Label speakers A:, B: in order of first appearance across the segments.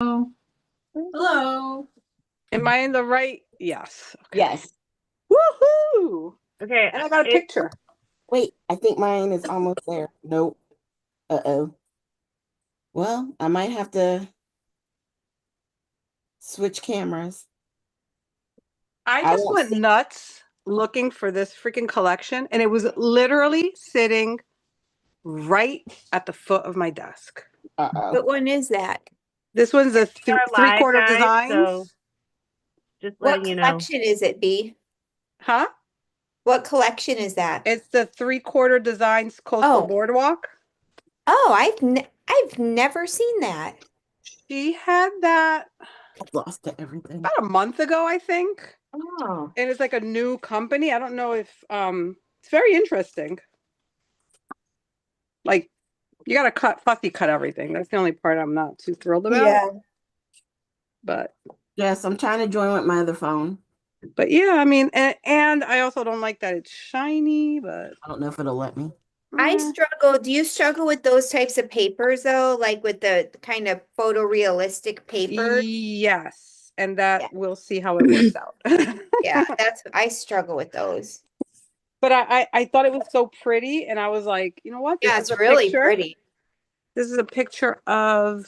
A: Oh,
B: Hello.
C: Am I in the right? Yes. Okay.
B: Yes.
C: Woohoo!
D: Okay.
C: And I got a picture.
B: Wait, I think mine is almost there. Nope. Uh-oh. Well, I might have to switch cameras.
C: I
B: I
C: just
B: won't
C: went
B: see.
C: nuts looking for this freaking collection, and it was literally sitting right at the foot of my desk.
B: Uh-oh.
A: what one is that?
C: This one's a
D: Our live,
C: three-quarter
D: guys,
C: designs.
D: so just
A: What
D: letting you know.
A: collection is it, B?
C: Huh?
A: What collection is that?
C: It's the three-quarter designs coastal
A: Oh.
C: boardwalk.
A: Oh, I've never seen that.
C: She had that
B: I've lost to everything.
C: about a month ago, I think.
A: Oh.
C: And it's like a new company. I don't know if it's very interesting. Like you gotta fussy cut everything. That's the only part I'm not too thrilled about.
A: Yeah.
C: But
B: Yes, I'm trying to join with my other phone.
C: yeah, I mean, and I also don't like that it's shiny, but
B: I don't know if it'll let me.
A: I struggle. Do you struggle with those types of papers though? Like with the kind of photorealistic paper?
C: yes, and that
A: Yeah.
C: we'll see how it works out.
A: Yeah, I struggle with those.
C: But I thought it was so pretty, and I was like, you know what? This
A: Yeah,
C: is
A: it's
C: a
A: really
C: picture.
A: pretty.
C: This is a picture of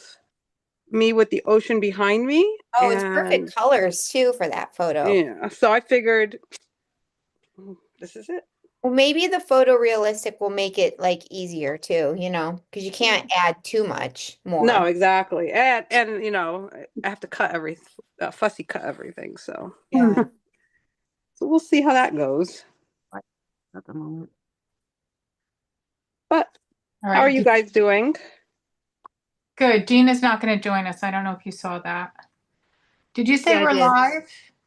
C: me with the ocean behind me.
A: Oh, it's
C: and
A: perfect colors too for that photo.
C: Yeah, so I figured this is it.
A: Well, maybe the photorealistic will make it like easier too, because you can't add too much more.
C: No, exactly. And you know, I have to cut fussy cut everything. So
A: Yeah.
C: so we'll see how that goes.
B: At the moment.
C: But
E: All
C: how are
E: right.
C: you guys doing?
E: Good. Gina's not going to join us. I don't know if you saw that. Did you say
D: Yeah, I
E: we're
D: did.
E: live?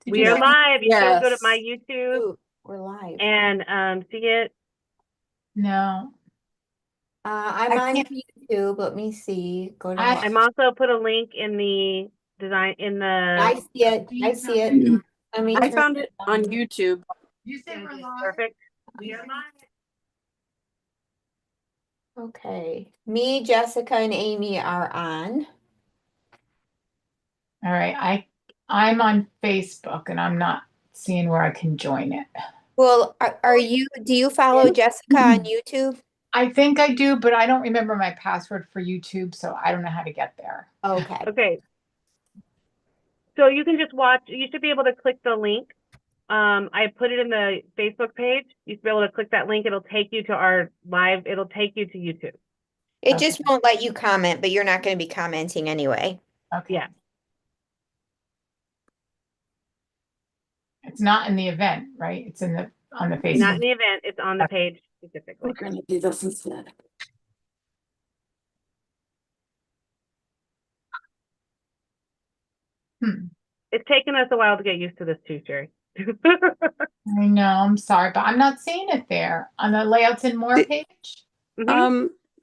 E: Did
D: We
E: you
D: are
E: say-
D: live. You can go to
B: Yes.
D: my YouTube
A: Ooh, we're live.
D: and see it.
E: No.
A: I'm
E: I
A: on
E: can't-
A: YouTube. Let me see. Go to
D: I'm also put a link in the design in the.
A: I see it. I see it. Let me
B: I
A: turn
B: found it on YouTube.
E: Did you say we're live?
D: Perfect. We are live.
A: Okay. Me, Jessica, and Amy are on.
E: All right. I'm on Facebook and I'm not seeing where I can join it.
A: Well, do you follow Jessica on YouTube?
E: I think I do, but I don't remember my password for YouTube, so I don't know how to get there.
A: Okay.
D: Okay. So you can just watch. You should be able to click the link. I put it in the Facebook page. You should be able to click that link. It'll take you to our live. It'll take you to YouTube.
A: It just won't let you comment, but you're not going to be commenting anyway.
E: Okay.
D: Yeah.
E: It's not in the event, right? It's on the Facebook.
D: Not in the event. It's on the page specifically.
B: We're going to do this instead.
D: It's taken us a while to get used to this too, Sherry.
E: I know, I'm sorry, but I'm not seeing it there on the layouts and more page.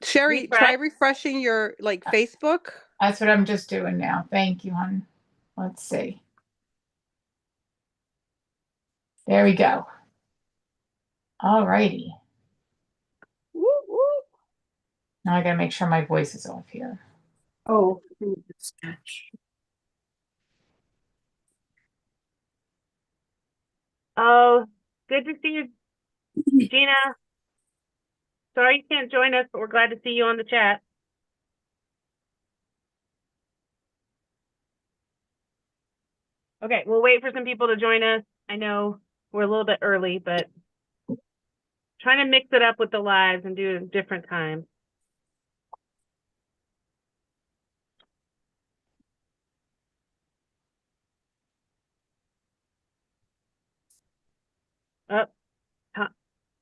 C: Sherry, try refreshing your Facebook.
E: That's what I'm just doing now. Thank you, hon. Let's see. There we go. All righty. Now I gotta make sure my voice is off here.
B: Oh,
D: Oh, good to see you, Gina. Sorry you can't join us, but we're glad to see you on the chat. Okay, we'll wait for some people to join us. I know we're a little bit early, but trying to mix it up with the lives and do a different time. Oh,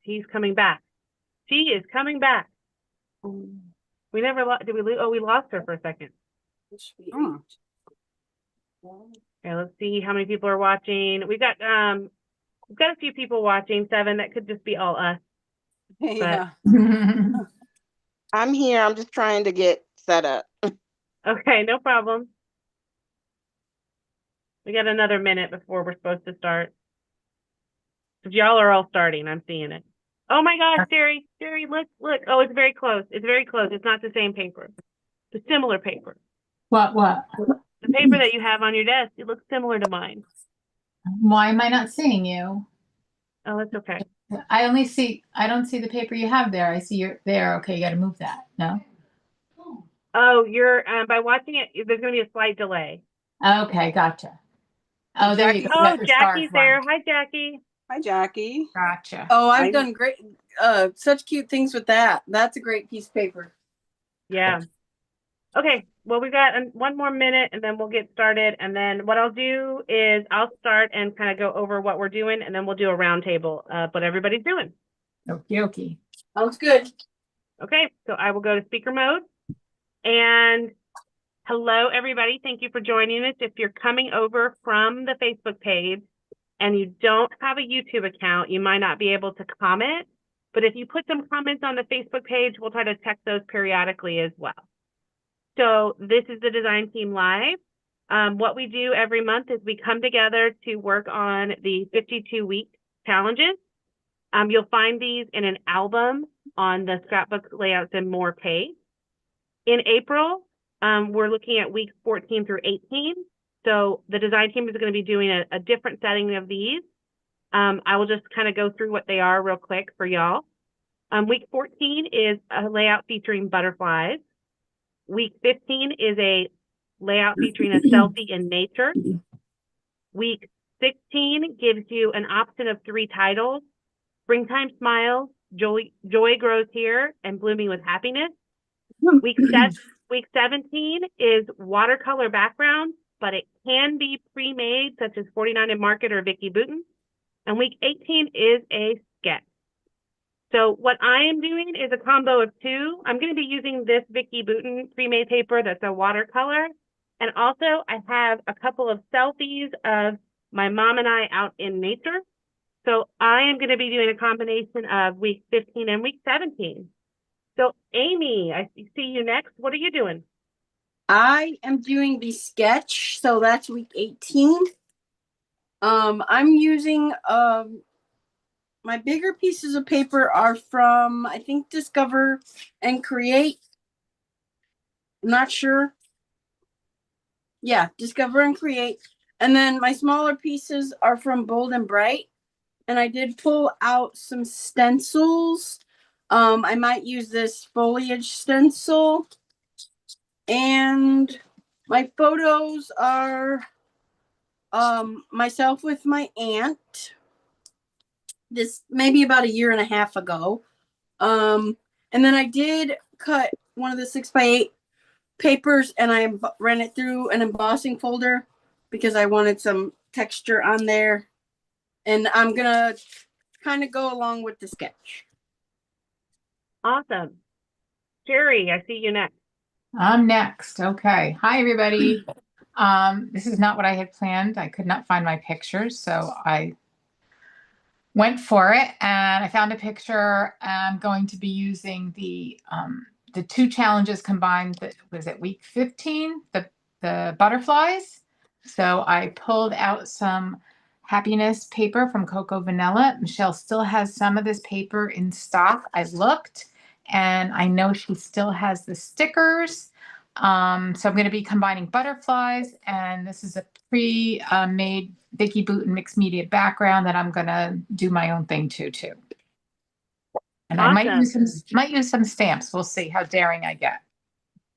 D: he's coming back. She is coming back. We never lost. Did we lose? Oh, we lost her for a second. Okay, let's see how many people are watching. We've got a few people watching. 7. That could just be all us.
C: Yeah.
B: I'm here. I'm just trying to get set up.
D: Okay, no problem. We got another minute before we're supposed to start. Because y'all are all starting. I'm seeing it. Oh my gosh, Sherry, look. Oh, it's very close. It's very close. It's not the same paper. It's a similar paper.
E: What?
D: paper that you have on your desk, it looks similar to mine.
E: Why am I not seeing you?
D: Oh, that's okay.
E: I don't see the paper you have there. I see you're there. Okay, you got to move that. No?
D: Oh, you're by watching it, there's going to be a slight delay.
E: Okay, gotcha. Oh, there you go.
D: Oh,
E: That's the stars
D: Jackie's
E: one.
D: there. Hi, Jackie.
C: Hi, Jackie.
E: Gotcha.
B: Oh,
C: I-
B: I've done great, such cute things with that. That's a great piece of paper.
D: Yeah. Okay. Well, we've got one more minute and then we'll get started. And then what I'll do is I'll start and kind of go over what we're doing, and then we'll do a roundtable of what everybody's doing.
E: Okie dokie.
B: Sounds good.
D: Okay. So I will go to speaker mode. And hello, everybody. Thank you for joining us. If you're coming over from the Facebook page and you don't have a YouTube account, you might not be able to comment. But if you put some comments on the Facebook page, we'll try to check those periodically as well. So this is the Design Team Live. What we do every month is we come together to work on the 52-week challenges. You'll find these in an album on the Scrapbook Layouts and More page. In April, we're looking at weeks 14 through 18. So the design team is going to be doing a different setting of these. I will just kind of go through what they are real quick for y'all. Week 14 is a layout featuring butterflies. Week 15 is a layout featuring a selfie in nature. Week 16 gives you an option of 3 titles: Springtime Smiles, Joy Grows Here, and Blooming with Happiness. Week 17 is watercolor background, but it can be pre-made, such as 49 and Market or Vicki Boutin. And week 18 is a sketch. So what I am doing is a combo of 2. I'm going to be using this Vicki Boutin pre-made paper that's a watercolor. And also I have a couple of selfies of my mom and I out in nature. So I am going to be doing a combination of week 15 and week 17. So Amy, I see you next. What are you doing?
B: I am doing the sketch, so that's week 18. I'm using my bigger pieces of paper are from, I think, Discover and Create. I'm not sure. Yeah, Discover and Create. And then my smaller pieces are from Bold and Bright. And I did pull out some stencils. I might use this foliage stencil. And my photos are myself with my aunt. This maybe about a year and a half ago. And then I did cut one of the 6x8 papers and I ran it through an embossing folder because I wanted some texture on there. And I'm gonna kind of go along with the sketch.
D: Awesome. Jerry, I see you next.
E: I'm next. Okay. Hi, everybody. This is not what I had planned. I could not find my pictures, so I went for it and I found a picture. I'm going to be using the 2 challenges combined. That was at week 15, the butterflies. So I pulled out some happiness paper from Cocoa Vanilla. Michelle still has some of this paper in stock. I looked and I know she still has the stickers. So I'm going to be combining butterflies, and this is a pre-made Vicki Boutin mixed media background that I'm going to do my own thing too. And I might use some stamps. We'll see how daring I get.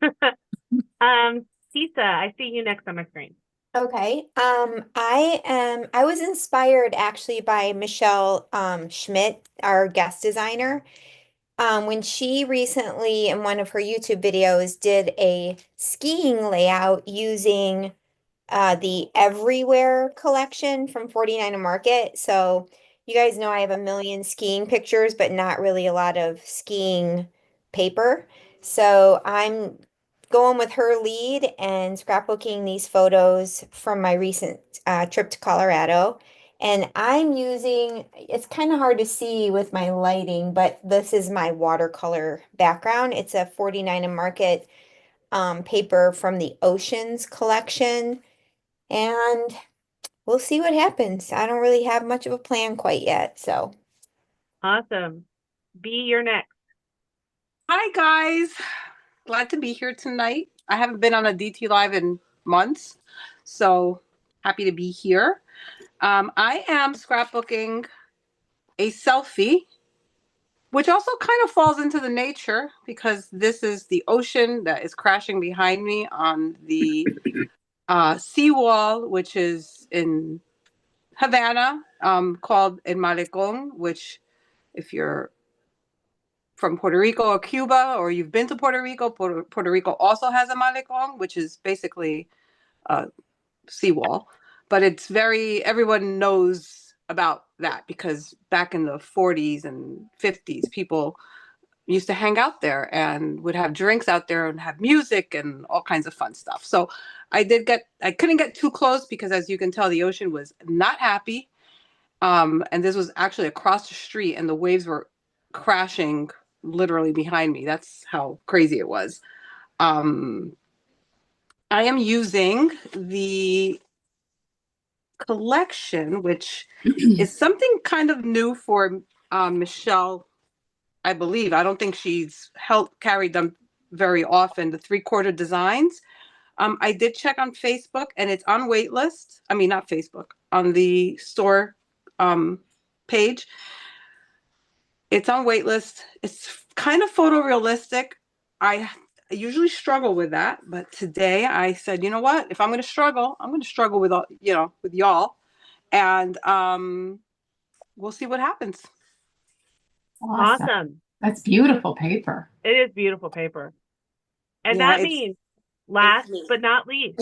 D: Tisa, I see you next on my screen.
A: Okay. I was inspired actually by Michelle Schmidt, our guest designer. When she recently in one of her YouTube videos did a skiing layout using the Everywhere collection from 49 and Market. So you guys know I have a million skiing pictures, but not really a lot of skiing paper. So I'm going with her lead and scrapbooking these photos from my recent trip to Colorado. And I'm using, it's kind of hard to see with my lighting, but this is my watercolor background. It's a 49 and Market paper from the Oceans collection. And we'll see what happens. I don't really have much of a plan quite yet, so.
D: Awesome. B, you're next.
C: Hi, guys. Glad to be here tonight. I haven't been on a DT Live in months. So happy to be here. I am scrapbooking a selfie, which also kind of falls into the nature because this is the ocean that is crashing behind me on the seawall, which is in Havana, called El Malecón, which if you're from Puerto Rico or Cuba, or you've been to Puerto Rico, Puerto Rico also has a Malecón, which is basically a seawall. But it's everyone knows about that because back in the 40s and 50s, people used to hang out there and would have drinks out there and have music and all kinds of fun stuff. So I couldn't get too close because, as you can tell, the ocean was not happy. And this was actually across the street and the waves were crashing literally behind me. That's how crazy it was. I am using the collection, which is something kind of new for Michelle, I believe. I don't think she's carried them very often, the 3/4 designs. I did check on Facebook and it's on waitlist. I mean, not Facebook, on the store page. It's on waitlist. It's kind of photorealistic. I usually struggle with that, but today I said, you know what? If I'm going to struggle, I'm going to struggle with with y'all, and we'll see what happens.
D: Awesome.
E: That's beautiful paper.
D: It is beautiful paper. And
C: Yeah,
D: that means last
F: me.
D: but not least,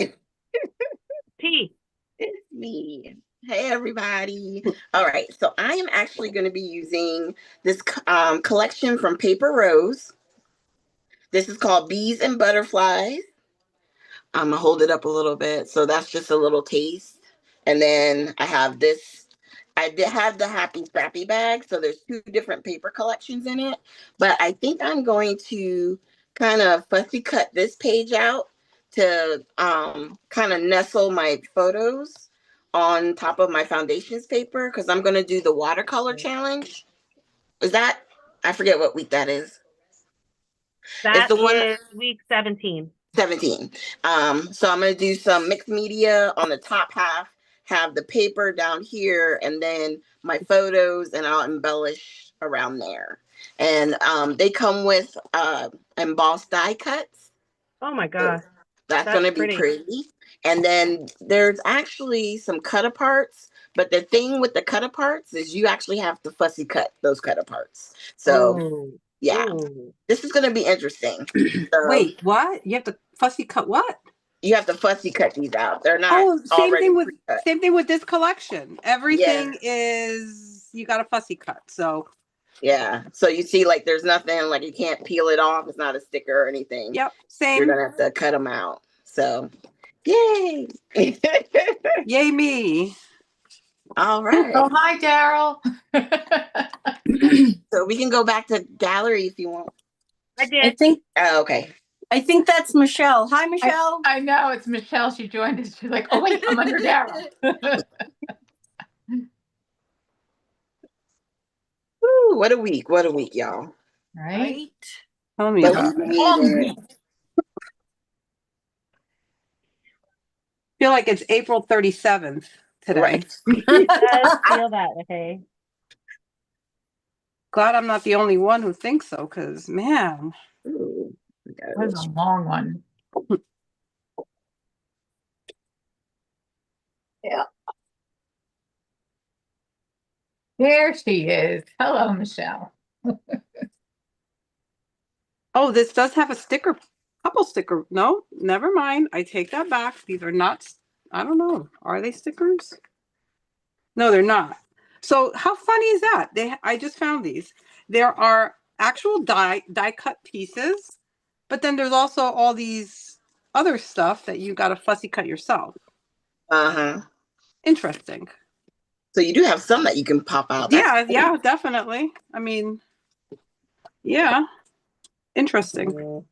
D: T.
F: It's me. Hey, everybody. All right. So I am actually going to be using this collection from Paper Rose. This is called Bees and Butterflies. I'm going to hold it up a little bit. So that's just a little taste. And then I have this. I did have the Happy Scrappy bag. So there's 2 different paper collections in it. But I think I'm going to kind of fussy cut this page out to kind of nestle my photos on top of my foundations paper because I'm going to do the watercolor challenge. I forget what week that is.
D: That
F: the one-
D: is week 17.
F: 17. So I'm going to do some mixed media on the top half, have the paper down here, and then my photos, and I'll embellish around there. And they come with embossed die cuts.
D: Oh my gosh.
F: That's going to be pretty. And then there's actually some cut aparts, but the thing with the cut aparts is you actually have to fussy cut those cut aparts. So yeah, this is going to be interesting. So,
C: wait, what? You have to fussy cut what?
F: You have to fussy cut these out. They're not
C: same
F: pre-cut.
C: thing with this collection. Everything is you got a fussy cut. So
F: yeah, so you see, like, there's nothing, like, you can't peel it off. It's not a sticker or anything.
C: Yep, same.
F: You're gonna have to cut them out. So, yay!
C: Yay me!
F: All right.
E: Oh, hi, Daryl.
F: So we can go back to gallery if you want.
D: I did.
F: Oh, okay.
B: I think that's Michelle. Hi, Michelle.
E: I know it's Michelle. She joined us. She's like, oh wait, I'm under Daryl.
F: Ooh, what a week! What a week, y'all.
E: Right?
C: Tell me
F: But
C: about
F: we
C: it.
F: made it.
C: Feel like it's April 37th today.
F: Right.
D: It does feel that way.
C: Glad I'm not the only one who thinks so, because man.
F: Ooh,
E: That was a long one. Yeah. There she is. Hello, Michelle.
C: Oh, this does have a sticker, couple sticker. No, never mind. I take that back. These are not, I don't know. Are they stickers? No, they're not. So how funny is that? I just found these. There are actual die cut pieces, but then there's also all these other stuff that you got to fussy cut yourself.
F: Uh-huh.
C: Interesting.
F: So you do have some that you can pop out.
C: Yeah, yeah, definitely. I mean, yeah. Interesting.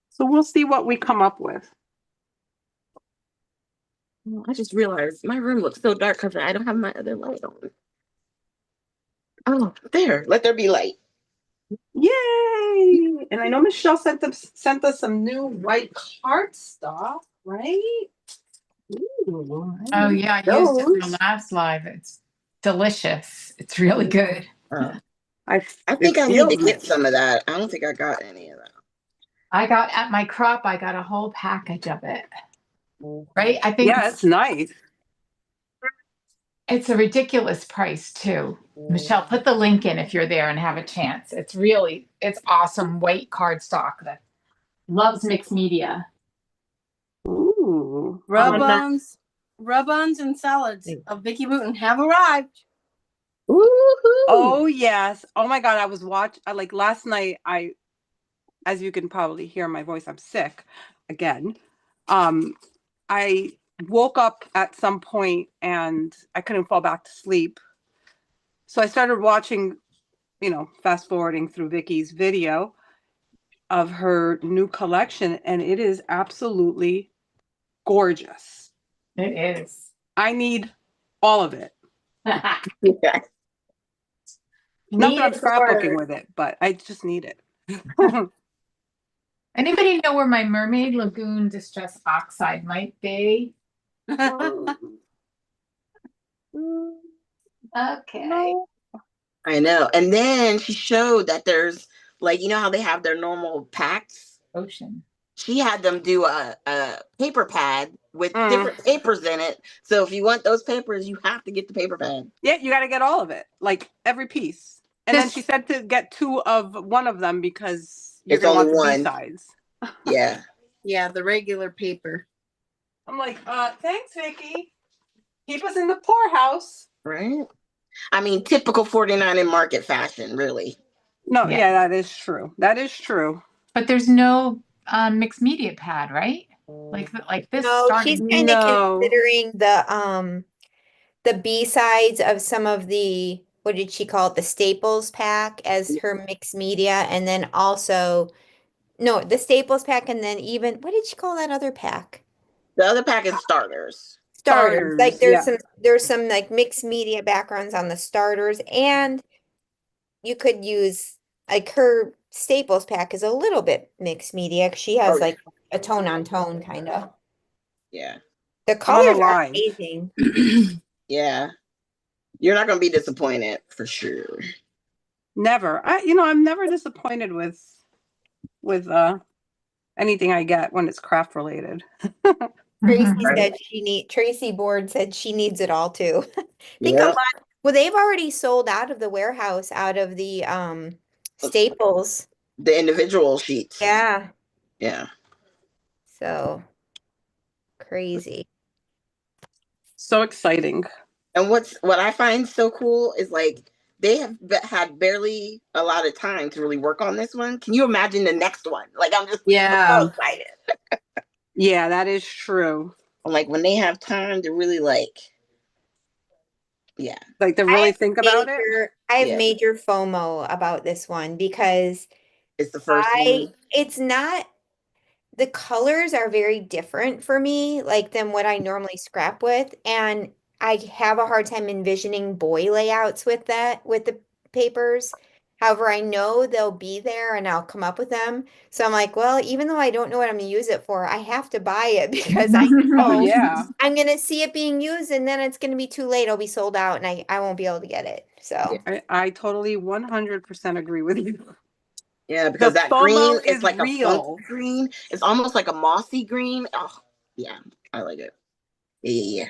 C: So we'll see what we come up with.
F: I just realized my room looks so dark because I don't have my other light on. Oh, there. Let there be light.
C: Yay! And I know Michelle sent us some new white cardstock, right? Ooh,
E: Oh yeah, I used it in the
F: Those.
E: last live. It's delicious. It's really good.
F: I think I need to get some of that. I don't think I got any of that.
E: I got at my crop, I got a whole package of it. Right? I think
C: Yeah, it's nice.
E: it's a ridiculous price too. Michelle, put the link in if you're there and have a chance. It's awesome white cardstock that loves mixed media.
C: Ooh.
B: Rub-ons and salads of Vicky Wooten have arrived.
F: Woohoo!
C: Oh yes. Oh my God. I was like last night, as you can probably hear my voice, I'm sick again. I woke up at some point and I couldn't fall back to sleep. So I started watching, fast forwarding through Vicky's video of her new collection, and it is absolutely gorgeous.
E: It is.
C: I need all of it.
F: Yeah.
C: Not that I'm
A: Need
C: scrapbooking
A: more.
C: with it, but I just need it.
E: Anybody know where my Mermaid Lagoon Distress Oxide might be? Okay.
F: I know. And then she showed that there's like, you know how they have their normal packs?
E: Ocean.
F: She had them do a paper pad with different papers in it. So if you want those papers, you have to get the paper pad.
C: Yeah, you got to get all of it, like every piece. And then she said to get 2 of one of them because you're
F: It's
C: going to
F: only
C: want the
F: one.
C: B-sides.
F: Yeah.
B: Yeah, the regular paper.
C: I'm like, thanks, Vicky. Keep us in the poorhouse.
F: Right? I mean, typical 49 in market fashion, really.
C: No,
E: Yeah.
C: yeah, that is true. That is true.
E: But there's no mixed media pad, right? Like this
A: No,
E: starting.
A: she's kind of
C: No.
A: considering the B-sides of some of the, what did she call it, the Staples pack as her mixed media, and then also no, the Staples pack, and then even what did she call that other pack?
F: The other pack is starters.
A: Starters. Like
C: Starters,
A: there's some like mixed media backgrounds on the starters, and you could use like her Staples pack is a little bit mixed media 'cause she has
F: Oh,
A: like a tone on tone kind of.
F: yeah.
A: The
C: I'm on the
A: colors are
C: line.
A: amazing.
F: Yeah. You're not going to be disappointed for sure.
C: Never. I'm never disappointed with anything I get when it's craft related.
A: Tracy Board said she needs it all too. I think
F: Yeah.
A: well, they've already sold out of the warehouse, out of the Staples.
F: The individual sheets.
A: Yeah.
F: Yeah.
A: So crazy.
C: So exciting.
F: And what I find so cool is like they have had barely a lot of time to really work on this one. Can you imagine the next one? Like I'm so excited.
C: Yeah, that is true.
F: Like when they have time to really like
C: Like to really think about it.
A: I have
F: Yeah.
A: major FOMO about this one because
F: it's the first one.
A: it's not, the colors are very different for me, like than what I normally scrap with. And I have a hard time envisioning boy layouts with the papers. However, I know they'll be there and I'll come up with them. So I'm like, well, even though I don't know what I'm going to use it for, I have to buy it because I know
C: Oh yeah.
A: I'm going to see it being used and then it's going to be too late. It'll be sold out and I won't be able to get it. So
C: I totally 100% agree with you.
F: Yeah, because
C: The
F: that
C: FOMO
F: green
C: is
F: is like
C: real.
F: a funky green. It's almost like a mossy green. Oh, yeah. I like it. Yeah.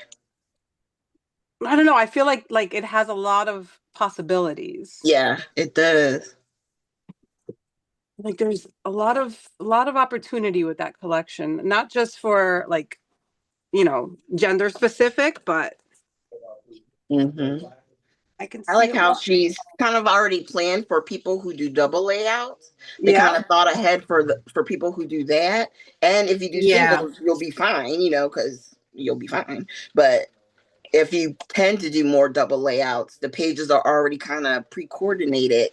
C: I don't know. I feel like it has a lot of possibilities.
F: Yeah, it does.
C: Like there's a lot of opportunity with that collection, not just for like, gender specific, but
F: Mm-hmm.
C: I
F: like how she's kind of already planned for people who do double layouts. They kind of thought ahead for people who do that. And if you do singles, you'll be fine, because you'll be fine. But if you tend to do more double layouts, the pages are already kind of pre-coordinated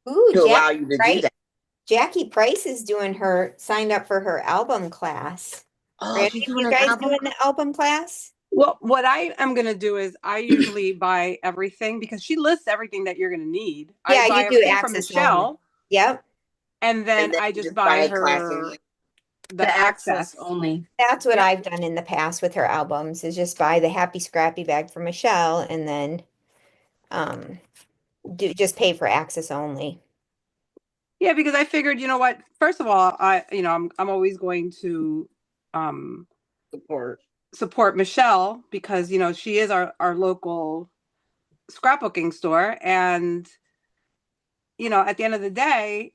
F: to allow you to do that.
A: Jackie Price is signed up for her album class.
F: Oh, she's doing
A: you
F: an
A: guys
F: album?
A: doing the album class?
C: Well, what I am going to do is I usually buy everything because she lists everything that you're going to need.
A: Yeah,
C: I buy
A: you do
C: everything from
A: access
C: Michelle.
A: Yep.
C: And then
F: And then
C: I
F: you
C: just
F: just
C: buy
F: buy
C: her
F: classic.
C: the access.
B: only.
A: That's what
C: Yep.
A: I've done in the past with her albums is just buy the Happy Scrappy bag for Michelle and then do just pay for access only.
C: Yeah, because I figured, you know what? First of all, I'm always going to support Michelle because she is our local scrapbooking store, and at the end of the day,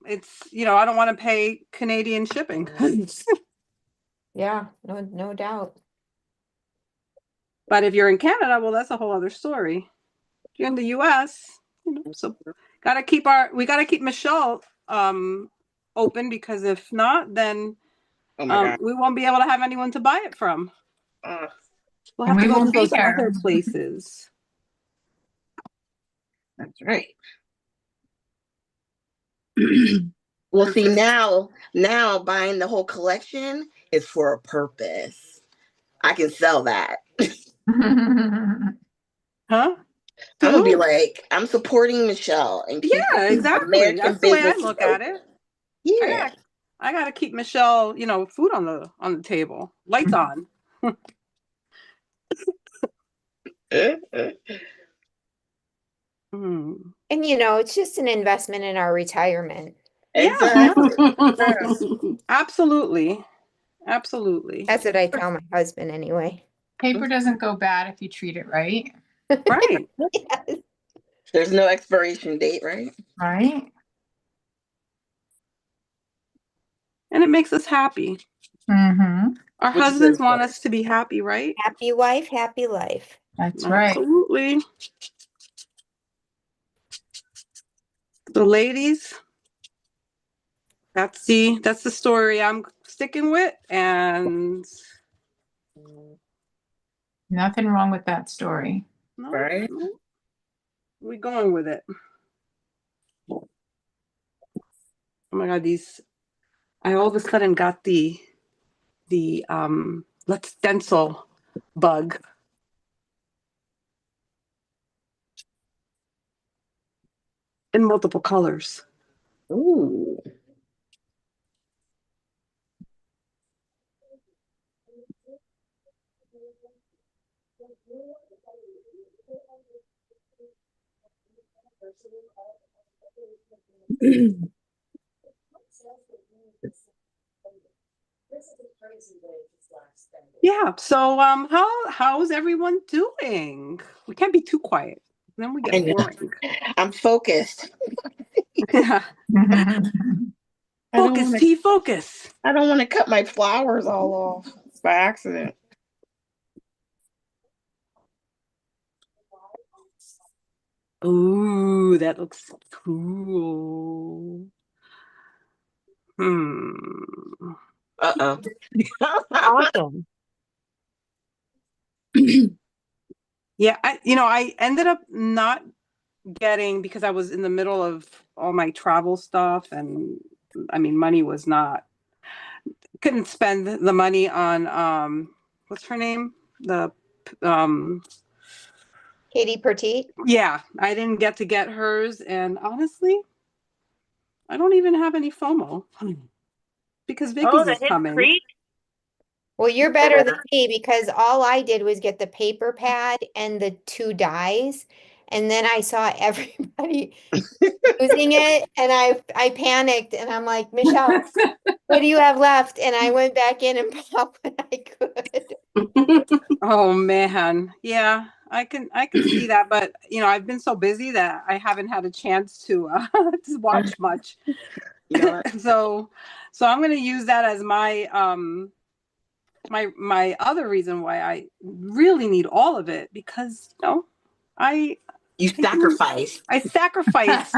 C: it's I don't want to pay Canadian shipping.
A: Yeah, no doubt.
C: But if you're in Canada, well, that's a whole other story. If you're in the US, so we gotta keep Michelle open, because if not, then
F: Oh my God.
C: we won't be able to have anyone to buy it from. We'll
E: And
C: have to
E: we
C: go to
E: won't be
C: those
E: here.
C: other places.
F: That's right. Well, see, now buying the whole collection is for a purpose. I can sell that.
C: Huh?
F: I'm gonna be
C: Ooh.
F: like, I'm supporting Michelle and keeping
C: Yeah, exactly.
F: American
C: That's the way I
F: business
C: look at
F: open.
C: it.
F: Yeah.
C: I gotta keep Michelle, food on the table, lights on. Hmm.
A: And it's just an investment in our retirement.
F: Exactly.
C: Absolutely. Absolutely.
A: That's what I tell my husband anyway.
E: Paper doesn't go bad if you treat it right.
C: Right.
A: Yes.
F: There's no expiration date, right?
E: Right?
C: And it makes us happy.
E: Mm-hmm.
C: Our
F: Which is
C: husbands
F: very
C: want
F: funny.
C: us to be happy, right?
A: Happy wife, happy life.
E: That's right.
C: Absolutely. So ladies, that's the story I'm sticking with, and
E: Nothing wrong with that story.
C: no,
F: Right.
C: we're going with it. Oh my God, I all of a sudden got the let's stencil bug. In multiple colors.
F: Ooh.
C: Yeah. So how's everyone doing? We can't be too quiet. Then we
F: I
C: get
F: know.
C: boring.
F: I'm focused.
C: Yeah.
F: I don't
C: Focus,
F: wanna-
C: T, focus.
F: I don't want to cut my flowers all off by accident.
C: Ooh, that looks cool. Hmm.
F: Uh-oh.
D: Awesome.
C: Yeah, I ended up not getting, because I was in the middle of all my travel stuff, and I mean, money was not, couldn't spend the money on what's her name? The
A: Katie Petit.
C: yeah, I didn't get to get hers, and honestly, I don't even have any FOMO because
D: Oh,
C: Vicky's
D: the
C: is
D: Hidden
C: coming.
D: Creek.
A: Well, you're better than me because all I did was get the paper pad and the 2 dyes. And then I saw everybody using it and I panicked and I'm like, Michelle, what do you have left? And I went back in and bought what I could.
C: Oh man, yeah, I can see that, but I've been so busy that I haven't had a chance to to watch much.
F: Yeah.
C: So I'm going to use that as my my other reason why I really need all of it, because I
F: sacrifice.
C: I sacrifice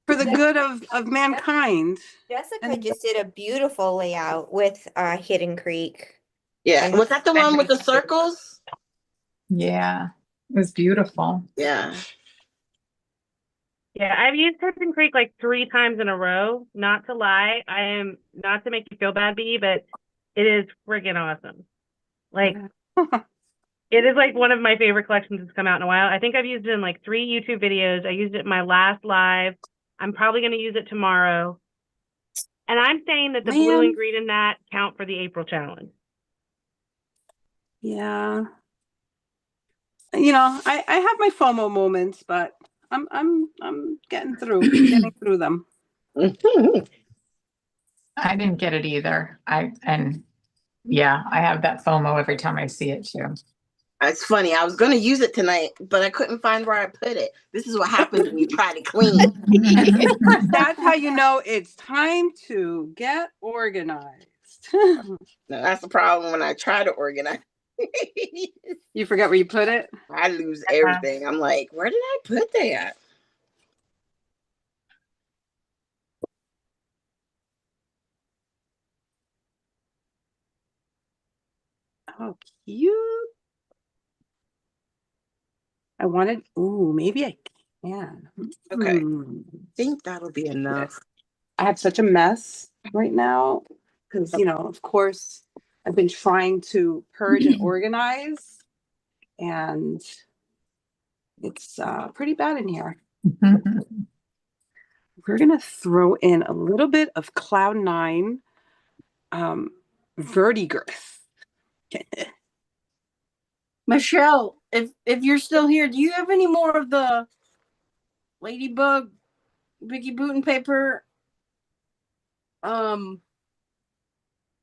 C: for the good of mankind.
A: Jessica
C: And-
A: just did a beautiful layout with Hidden Creek.
F: Yeah.
A: And
F: Was that the one with the circles?
E: Yeah, it was beautiful.
F: Yeah.
D: Yeah, I've used Hidden Creek like 3 times in a row. Not to lie, I am not to make you feel bad, B, but it is friggin' awesome. Like, it is like one of my favorite collections that's come out in a while. I think I've used it in like 3 YouTube videos. I used it in my last live. I'm probably going to use it tomorrow. And I'm saying that the blue
C: Man.
D: and green in that count for the April challenge.
C: Yeah. You know, I have my FOMO moments, but I'm getting through them.
E: I didn't get it either. Yeah, I have that FOMO every time I see it too.
F: It's funny. I was going to use it tonight, but I couldn't find where I put it. This is what happens when you try to clean.
C: That's how you know it's time to get organized.
F: No, that's the problem when I try to organize.
C: You forget where you put it?
F: I lose everything. I'm like, where did I put that?
C: Oh, cute. I wanted, ooh, maybe I can.
F: Okay.
C: Hmm.
F: I think that'll be enough.
C: I have such a mess right now because, you know, of course, I've been trying to purge and organize, and it's pretty bad in here. We're going to throw in a little bit of Cloud9 Verdigris.
B: Michelle, if you're still here, do you have any more of the Ladybug Vicky Bouton paper?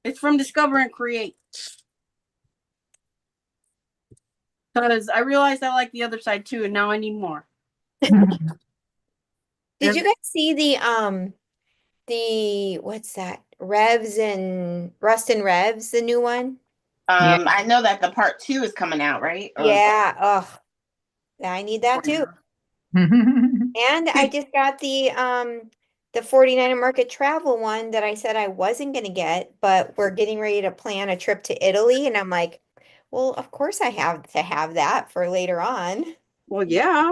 B: It's from Discover and Create. Because I realized I like the other side too, and now I need more.
A: Did you guys see the what's that? Revs and Rust and Revs, the new one?
E: Yeah.
F: I know that the part 2 is coming out, right?
A: Yeah. Oh, I need that too. And I just got the 49er Market Travel one that I said I wasn't gonna get, but we're getting ready to plan a trip to Italy, and I'm like, well, of course I have to have that for later on.
C: Well, yeah.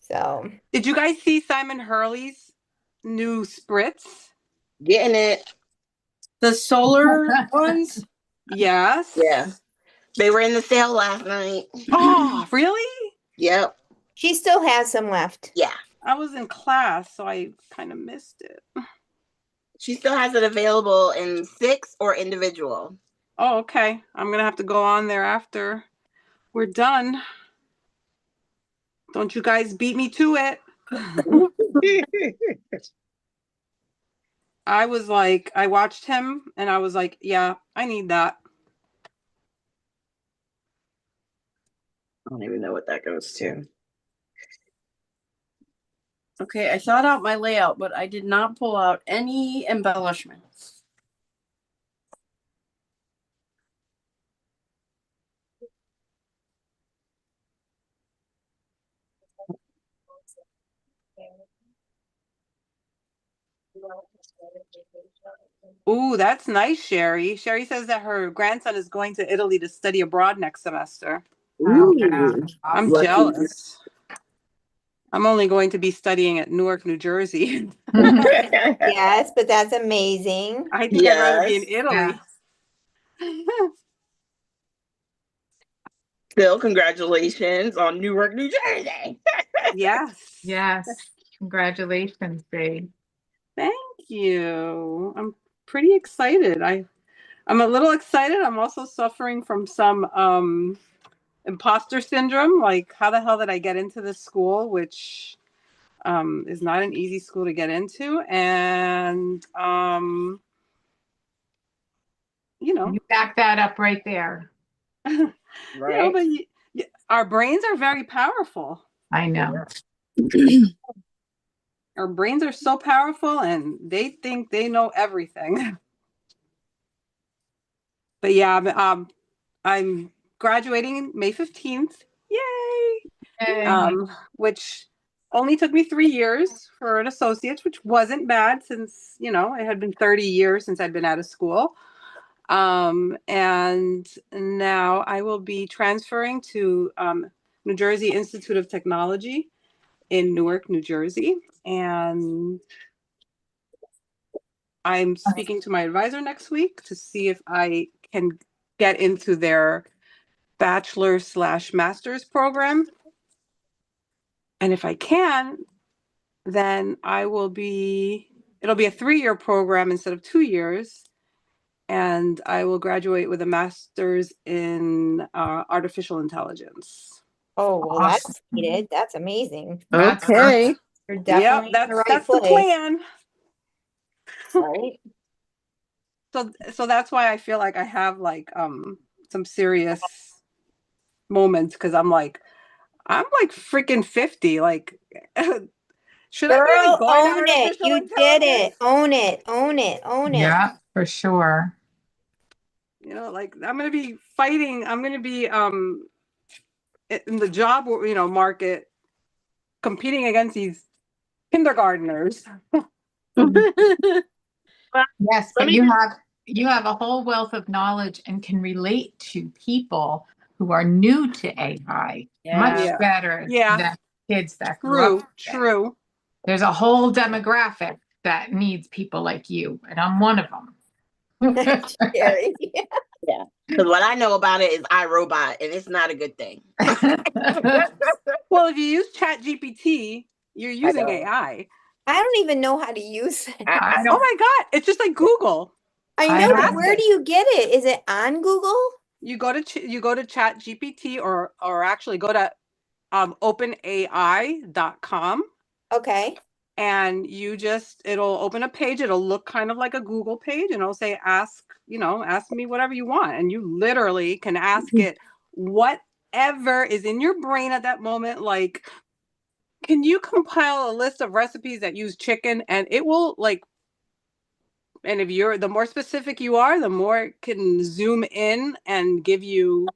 A: So
C: Did you guys see Simon Hurley's new spritz?
F: Getting it.
B: The solar ones?
C: Yes.
F: Yeah. They were in the sale last night.
C: Oh, really?
F: Yep.
A: she still has some left.
F: Yeah.
C: I was in class, so I kind of missed it.
F: She still has it available in 6 or individual.
C: Oh, okay. I'm going to have to go on there after we're done. Don't you guys beat me to it. I was like, I watched him and I was like, yeah, I need that.
F: I don't even know what that goes to.
B: Okay, I thought out my layout, but I did not pull out any embellishments.
C: Ooh, that's nice, Sherry. Sherry says that her grandson is going to Italy to study abroad next semester.
E: Oh, yeah.
C: I'm
F: Lucky.
C: jealous. I'm only going to be studying at Newark, New Jersey.
A: Yes, but that's amazing.
C: I think I'd rather be in
F: Yes.
C: Italy.
F: Still, congratulations on Newark, New Jersey.
C: Yes.
E: Yes. Congratulations, Dave.
C: Thank you. I'm pretty excited. I'm a little excited. I'm also suffering from some imposter syndrome. Like, how the hell did I get into this school, which is not an easy school to get into, and you know,
E: You back that up right there.
F: Right.
C: you know, but our brains are very powerful.
E: I know.
C: Our brains are so powerful, and they think they know everything. But yeah, I'm graduating May 15th. Yay!
E: Yay.
C: Which only took me 3 years for an associate's, which wasn't bad since, you know, it had been 30 years since I'd been out of school. And now I will be transferring to New Jersey Institute of Technology in Newark, New Jersey. And I'm speaking to my advisor next week to see if I can get into their bachelor/master's program. And if I can, then it'll be a 3-year program instead of 2 years. And I will graduate with a master's in artificial intelligence.
A: Oh, well,
E: Awesome.
A: that's needed. That's amazing.
E: That's
B: Okay.
A: You're
C: Yep,
A: definitely in the right
C: that's the
A: place,
C: plan.
A: right?
C: So that's why I feel like I have like some serious moments, because I'm like freaking 50. Like, should I be like
A: Girl,
C: going to
A: own it.
C: artificial
A: You did
C: intelligence?
A: it. Own it. Own it. Own it.
E: Yeah, for sure.
C: You know, like I'm gonna be fighting. I'm gonna be in the job, you know, market, competing against these kindergartners.
E: Yes,
D: Let
E: but
D: me
E: you have a whole wealth of knowledge and can relate to people who are new to AI much
C: Yeah.
E: better
C: Yeah.
E: than kids that grew up.
C: True.
E: with it. There's a whole demographic that needs people like you, and I'm one of them.
A: Sherry.
F: Because what I know about it is iRobot, and it's not a good thing.
C: Well, if you use ChatGPT, you're using
F: know.
C: AI.
A: I don't even know how to use it.
E: I
C: Oh
E: don't,
C: my God, it's just like Google.
A: I
E: I
A: know,
E: don't
A: but where
C: know.
A: do you get it? Is it on Google?
C: You go to ChatGPT, or actually go to openai.com,
A: Okay.
C: and it'll open a page. It'll look kind of like a Google page, and it'll say, ask me whatever you want. And you literally can ask it whatever is in your brain at that moment. Like, can you compile a list of recipes that use chicken? And it will, like, and if the more specific you are, the more it can zoom in and give you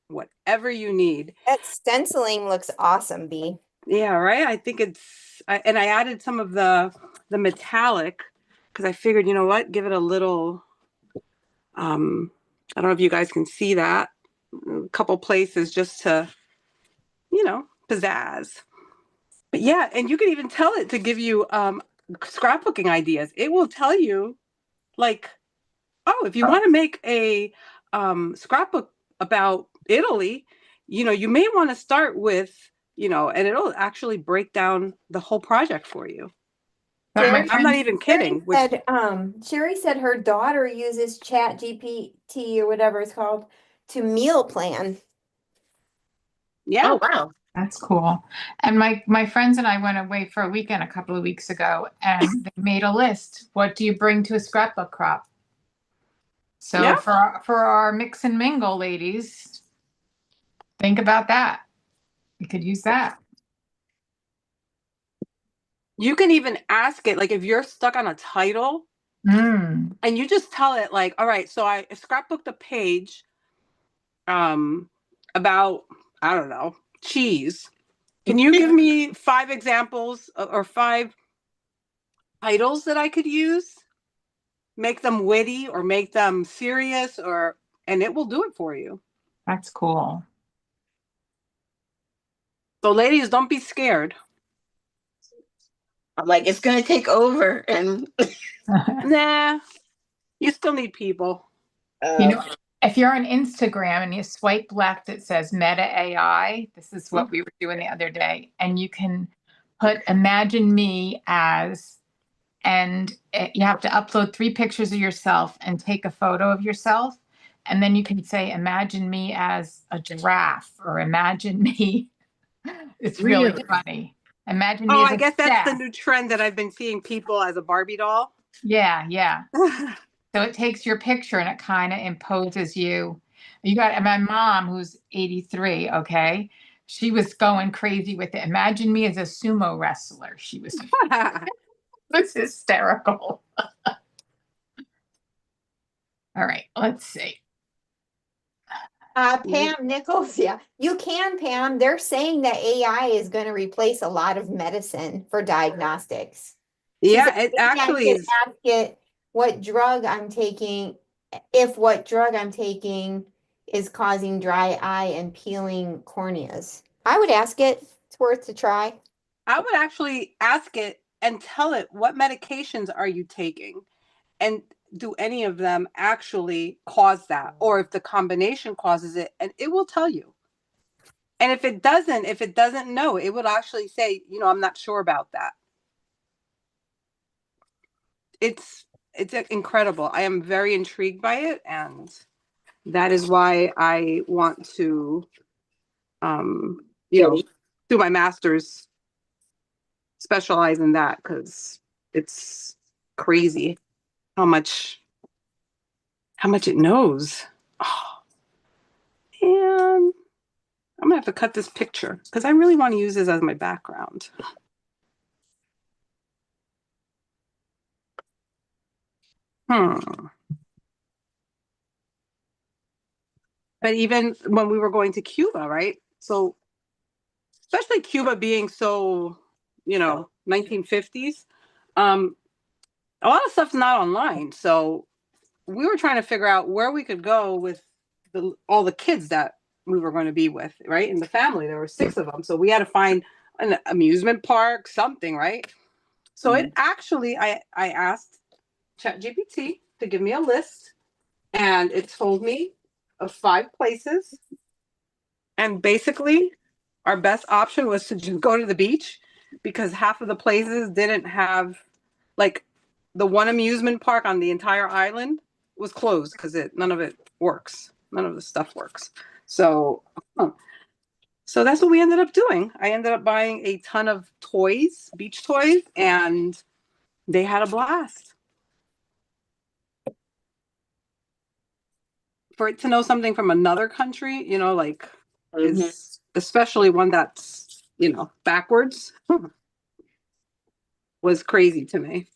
C: whatever you need.
A: That stenciling looks awesome, B.
C: Yeah, right. I think and I added some of the metallic, because I figured, you know what, give it a little. I don't know if you guys can see that, a couple places just to, pizzazz. But yeah, and you can even tell it to give you scrapbooking ideas. It will tell you, like, oh, if you want to make a scrapbook about Italy, you may want to start with, and it'll actually break down the whole project for you.
E: but my
C: I'm not
E: friend,
C: even kidding.
A: Sherry said her daughter uses Chat GPT or whatever it's called to meal plan.
C: Yeah.
F: Oh, wow.
E: that's cool. And my friends and I went away for a weekend a couple of weeks ago, and they made a list. What do you bring to a scrapbook crop? So
C: Yeah.
E: for our mix and mingle ladies, think about that. You could use that.
C: You can even ask it, like, if you're stuck on a title, and you just tell it, like, all right, so I scrapbooked a page about, I don't know, cheese. Can you give me 5 examples or 5 titles that I could use? Make them witty or make them serious, and it will do it for you.
E: That's cool.
C: So ladies, don't be scared.
F: I'm like, it's going to take over. And
C: Nah, you still need people.
E: If you're on Instagram and you swipe left, it says Meta AI. This is what we were doing the other day. And you can put imagine me as, and you have to upload 3 pictures of yourself and take a photo of yourself. And then you can say, imagine me as a giraffe, or imagine me. It's really funny. Imagine me as
C: I
E: a
C: guess that's the
E: chef.
C: new trend that I've been seeing people as a Barbie doll.
E: Yeah. So it takes your picture and it kind of imposes you. You got my mom, who's 83, okay? She was going crazy with it. Imagine me as a sumo wrestler. She was hysterical. All right, let's see.
A: Pam Nichols, yeah. You can, Pam. They're saying that AI is going to replace a lot of medicine for diagnostics.
C: Yeah, it actually is.
A: Ask it what drug I'm taking, if what drug I'm taking is causing dry eye and peeling corneas. I would ask it. It's worth a try.
C: I would actually ask it and tell it, what medications are you taking? And do any of them actually cause that? Or if the combination causes it, and it will tell you. And if it doesn't know, it would actually say, I'm not sure about that. It's incredible. I am very intrigued by it, and that is why I want to, do my master's, specialize in that, because it's crazy how much it knows. Oh, and I'm gonna have to cut this picture because I really want to use this as my background. But even when we were going to Cuba, right? So, especially Cuba being so, 1950s, a lot of stuff's not online. So we were trying to figure out where we could go with all the kids that we were going to be with, right? In the family, there were 6 of them. So we had to find an amusement park, something, right? So it actually, I asked ChatGPT to give me a list, and it told me of 5 places. And basically, our best option was to just go to the beach, because half of the places didn't have, like, the one amusement park on the entire island was closed because none of it works. None of the stuff works. So that's what we ended up doing. I ended up buying a ton of toys, beach toys, and they had a blast. For it to know something from another country, is especially one that's, backwards, was crazy to me.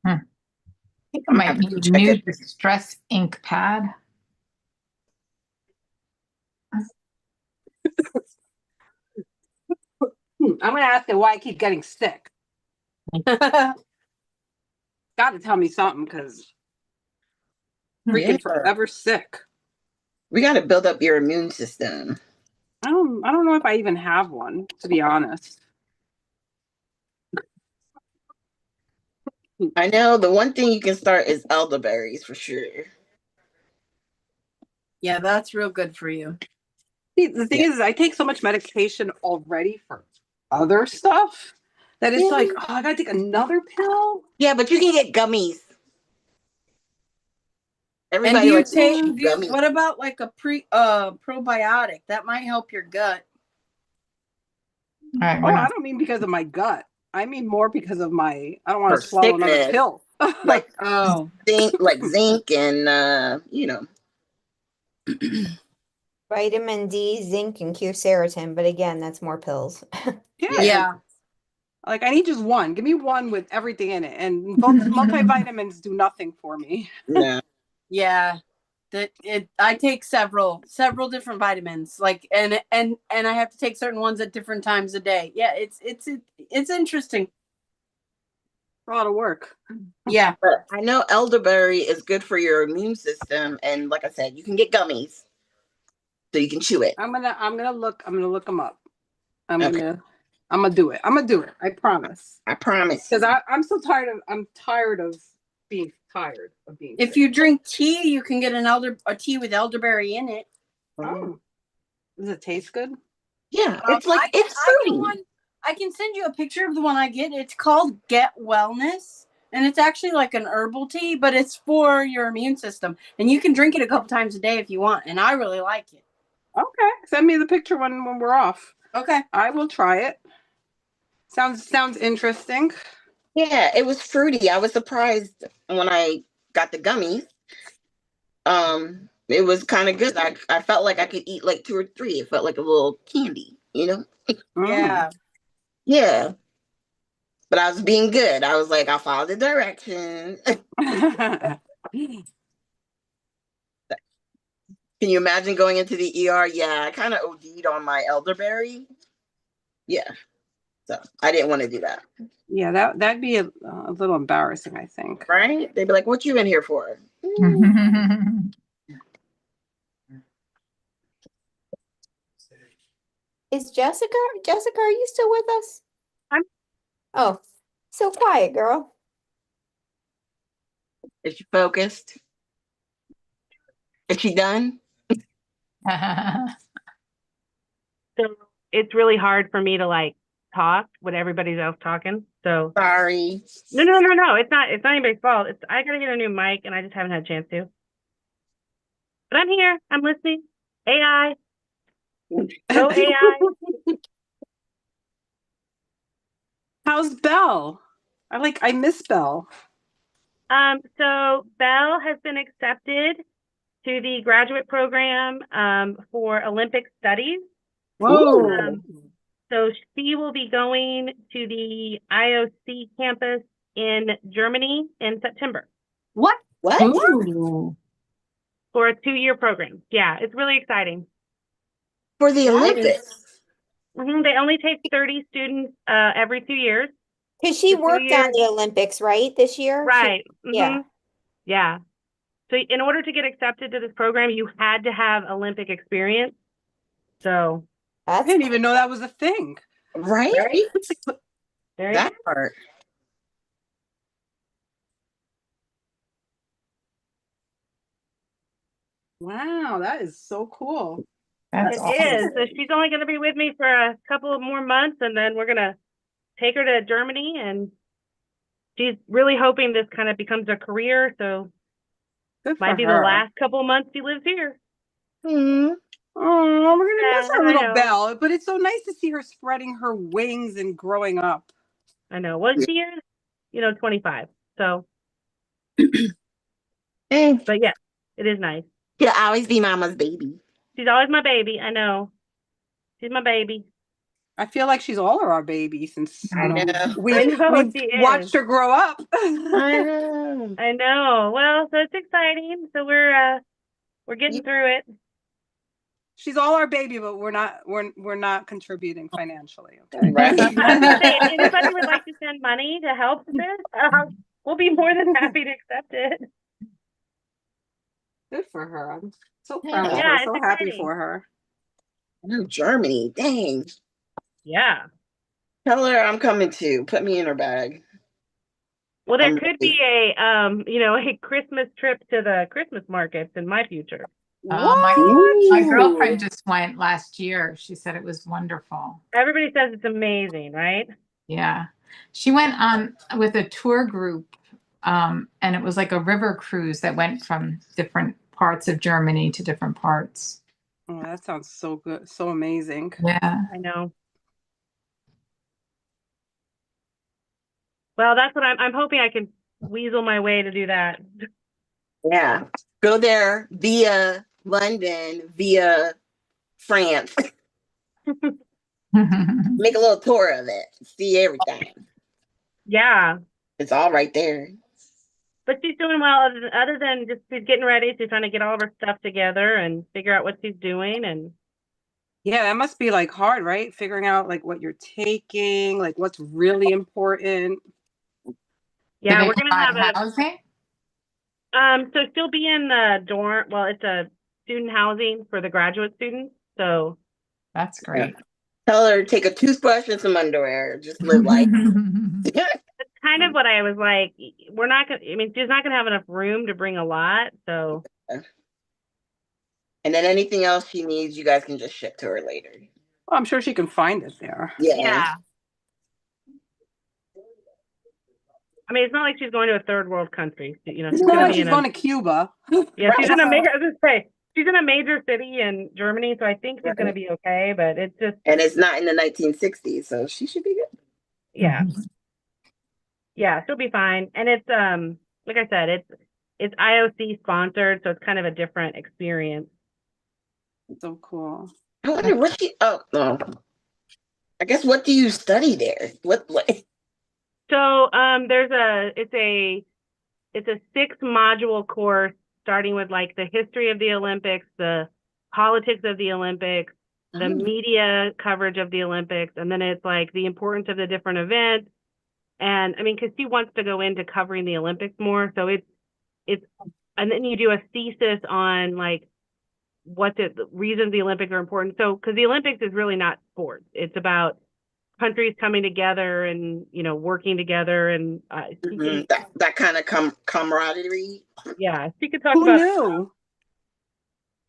E: I think I might need a new distress ink pad.
C: I'm gonna ask it why I keep getting sick. Got to tell me something, because freaking forever sick.
F: We got to build up your immune system.
C: I don't know if I even have one, to be honest.
F: I know the one thing you can start is elderberries for sure.
B: Yeah, that's real good for you.
C: See, the thing is, I take so much medication already for other stuff that it's like, oh, I gotta take another pill.
F: Yeah, but you can get gummies.
B: And do you take what about like a probiotic? That might help your gut.
E: All right,
C: I don't mean because of my gut. I mean more because of I don't want to swallow another pill.
F: like zinc and
A: Vitamin D, zinc, and quercetin, but again, that's more pills.
B: Yeah.
C: Like I need just one. Give me one with everything in it, and multivitamins do nothing for me.
B: Yeah. I take several different vitamins, like and I have to take certain ones at different times a day. Yeah, it's interesting.
C: A lot of work.
B: Yeah.
F: But I know elderberry is good for your immune system, and like I said, you can get gummies, so you can chew it.
C: I'm gonna look them up. I'm gonna do it. I promise. Because I'm so tired of being tired of being
B: If
C: sick.
B: you drink tea, you can get a tea with elderberry in it.
C: Oh. Does it taste good?
F: Yeah, it's fruity.
B: I can send you a picture of the one I get. It's called Get Wellness, and it's actually like an herbal tea, but it's for your immune system, and you can drink it a couple times a day if you want. And I really like it.
C: Okay, send me the picture when we're off.
B: Okay,
C: I will try it. Sounds interesting.
F: Yeah, it was fruity. I was surprised when I got the gummies. It was kind of good. I felt like I could eat like 2 or 3. It felt like a little candy,
B: Yeah.
F: Yeah. But I was being good. I was like, I'll follow the directions. Can you imagine going into the ER? Yeah, I kind of OD'd on my elderberry. Yeah. So I didn't want to do that.
C: Yeah, that'd be a little embarrassing, I think.
F: Right? They'd be like, what you in here for?
A: Is Jessica, are you still with us? Oh, so quiet, girl.
F: Is she focused? Is she done?
D: So it's really hard for me to like talk when everybody's else talking. So
F: Sorry.
D: no. It's not anybody's fault. It's I gotta get a new mic and I just haven't had a chance to. But I'm here. I'm listening. AI. Go AI.
C: How's Belle? I miss Belle.
D: So Belle has been accepted to the graduate program for Olympic studies.
B: Whoa.
D: So she will be going to the IOC campus in Germany in September
B: What?
F: What?
E: Ooh.
D: for a 2-year program. Yeah, it's really exciting.
F: For the Olympics?
D: They only take 30 students every 2 years.
A: Because she
D: For 2
A: worked on
D: years.
A: the Olympics, right, this year?
D: Right.
A: Yeah.
D: Yeah. So in order to get accepted to this program, you had to have Olympic experience. So
C: I
A: That's
C: didn't even know that was a thing.
F: Right?
D: there you
F: That part.
C: Wow, that is so cool.
E: That's
D: It
E: awesome.
D: is. So she's only going to be with me for a couple of more months, and then we're going to take her to Germany. And she's really hoping this kind of becomes a career. So
C: Good for
D: might be
C: her.
D: the last couple of months she lives here.
F: Hmm.
C: Oh, we're gonna miss
D: Yeah,
C: our
D: I
C: little
D: know.
C: Belle, but it's so nice to see her spreading her wings and growing up.
D: I know. Well, she is, 25. So,
F: Eh,
D: but yeah, it is nice.
F: she'll always be mama's baby.
D: She's always my baby. I know. She's my baby.
C: I feel like she's all of our babies since
F: I know.
C: we've
D: she
C: watched
D: is.
C: her grow up.
F: I know.
D: I know. Well, so it's exciting. So we're getting through it.
C: She's all our baby, but we're not contributing financially. Okay.
F: Right.
D: I was gonna say, if anybody would like to send money to help with this, we'll be more than happy to accept it.
C: Good for her. I'm so proud of
D: Yeah,
C: her. So
D: it's
C: happy
D: exciting.
C: for her.
F: No, Germany. Dang.
D: Yeah.
F: Tell her I'm coming too. Put me in her bag.
D: Well, there
F: I'm
D: could
F: ready.
D: be a Christmas trip to the Christmas markets in my future.
E: My
F: Ooh.
E: girlfriend just went last year. She said it was wonderful.
D: Everybody says it's amazing, right?
E: Yeah. She went on with a tour group, and it was like a river cruise that went from different parts of Germany to different parts.
C: Oh, that sounds so good. So amazing.
E: Yeah.
D: I know. Well, that's what I'm hoping I can weasel my way to do that.
F: Yeah. Go there via London, via France. Make a little tour of it. See everything.
D: Yeah.
F: It's all right there.
D: But she's doing well other than just she's getting ready. She's trying to get all of her stuff together and figure out what she's doing. And
C: Yeah, that must be like hard, right? Figuring out like what you're taking, like what's really important.
D: yeah,
E: Do they
D: we're gonna have
E: provide housing?
D: so she'll be in the dorm. Well, it's a student housing for the graduate students. So
E: That's great.
F: Tell her to take a toothbrush and some underwear. Just live life.
D: that's kind of what I was like. We're not gonna. I mean, she's not gonna have enough room to bring a lot. So
F: And then anything else she needs, you guys can just ship to her later.
C: Well, I'm sure she can find it there.
F: Yeah.
D: I mean, it's not like she's going to a third world country. She's
C: It's
D: gonna
C: not like
D: be
C: she's
D: in
C: going to Cuba.
D: yeah, she's in a major. I was gonna say she's in a major city in Germany, so I think she's gonna
F: Right.
D: be okay. But it's just
F: And it's not in the 1960s, so she should be good.
D: yeah, yeah, she'll be fine. And it's like I said, it's IOC sponsored, so it's kind of a different experience.
C: So cool.
F: I wonder what she. Oh, no. I guess what do you study there? What?
D: So it's a 6-module course starting with like the history of the Olympics, the politics of the Olympics, the media coverage of the Olympics, and then it's like the importance of the different events. And I mean, because she wants to go into covering the Olympics more, so it's and then you do a thesis on like what the reasons the Olympics are important. So because the Olympics is really not sports, it's about countries coming together and, you know, working together. And she can,
F: That kind of camaraderie.
D: yeah, she could talk
C: Who
D: about,
C: knew?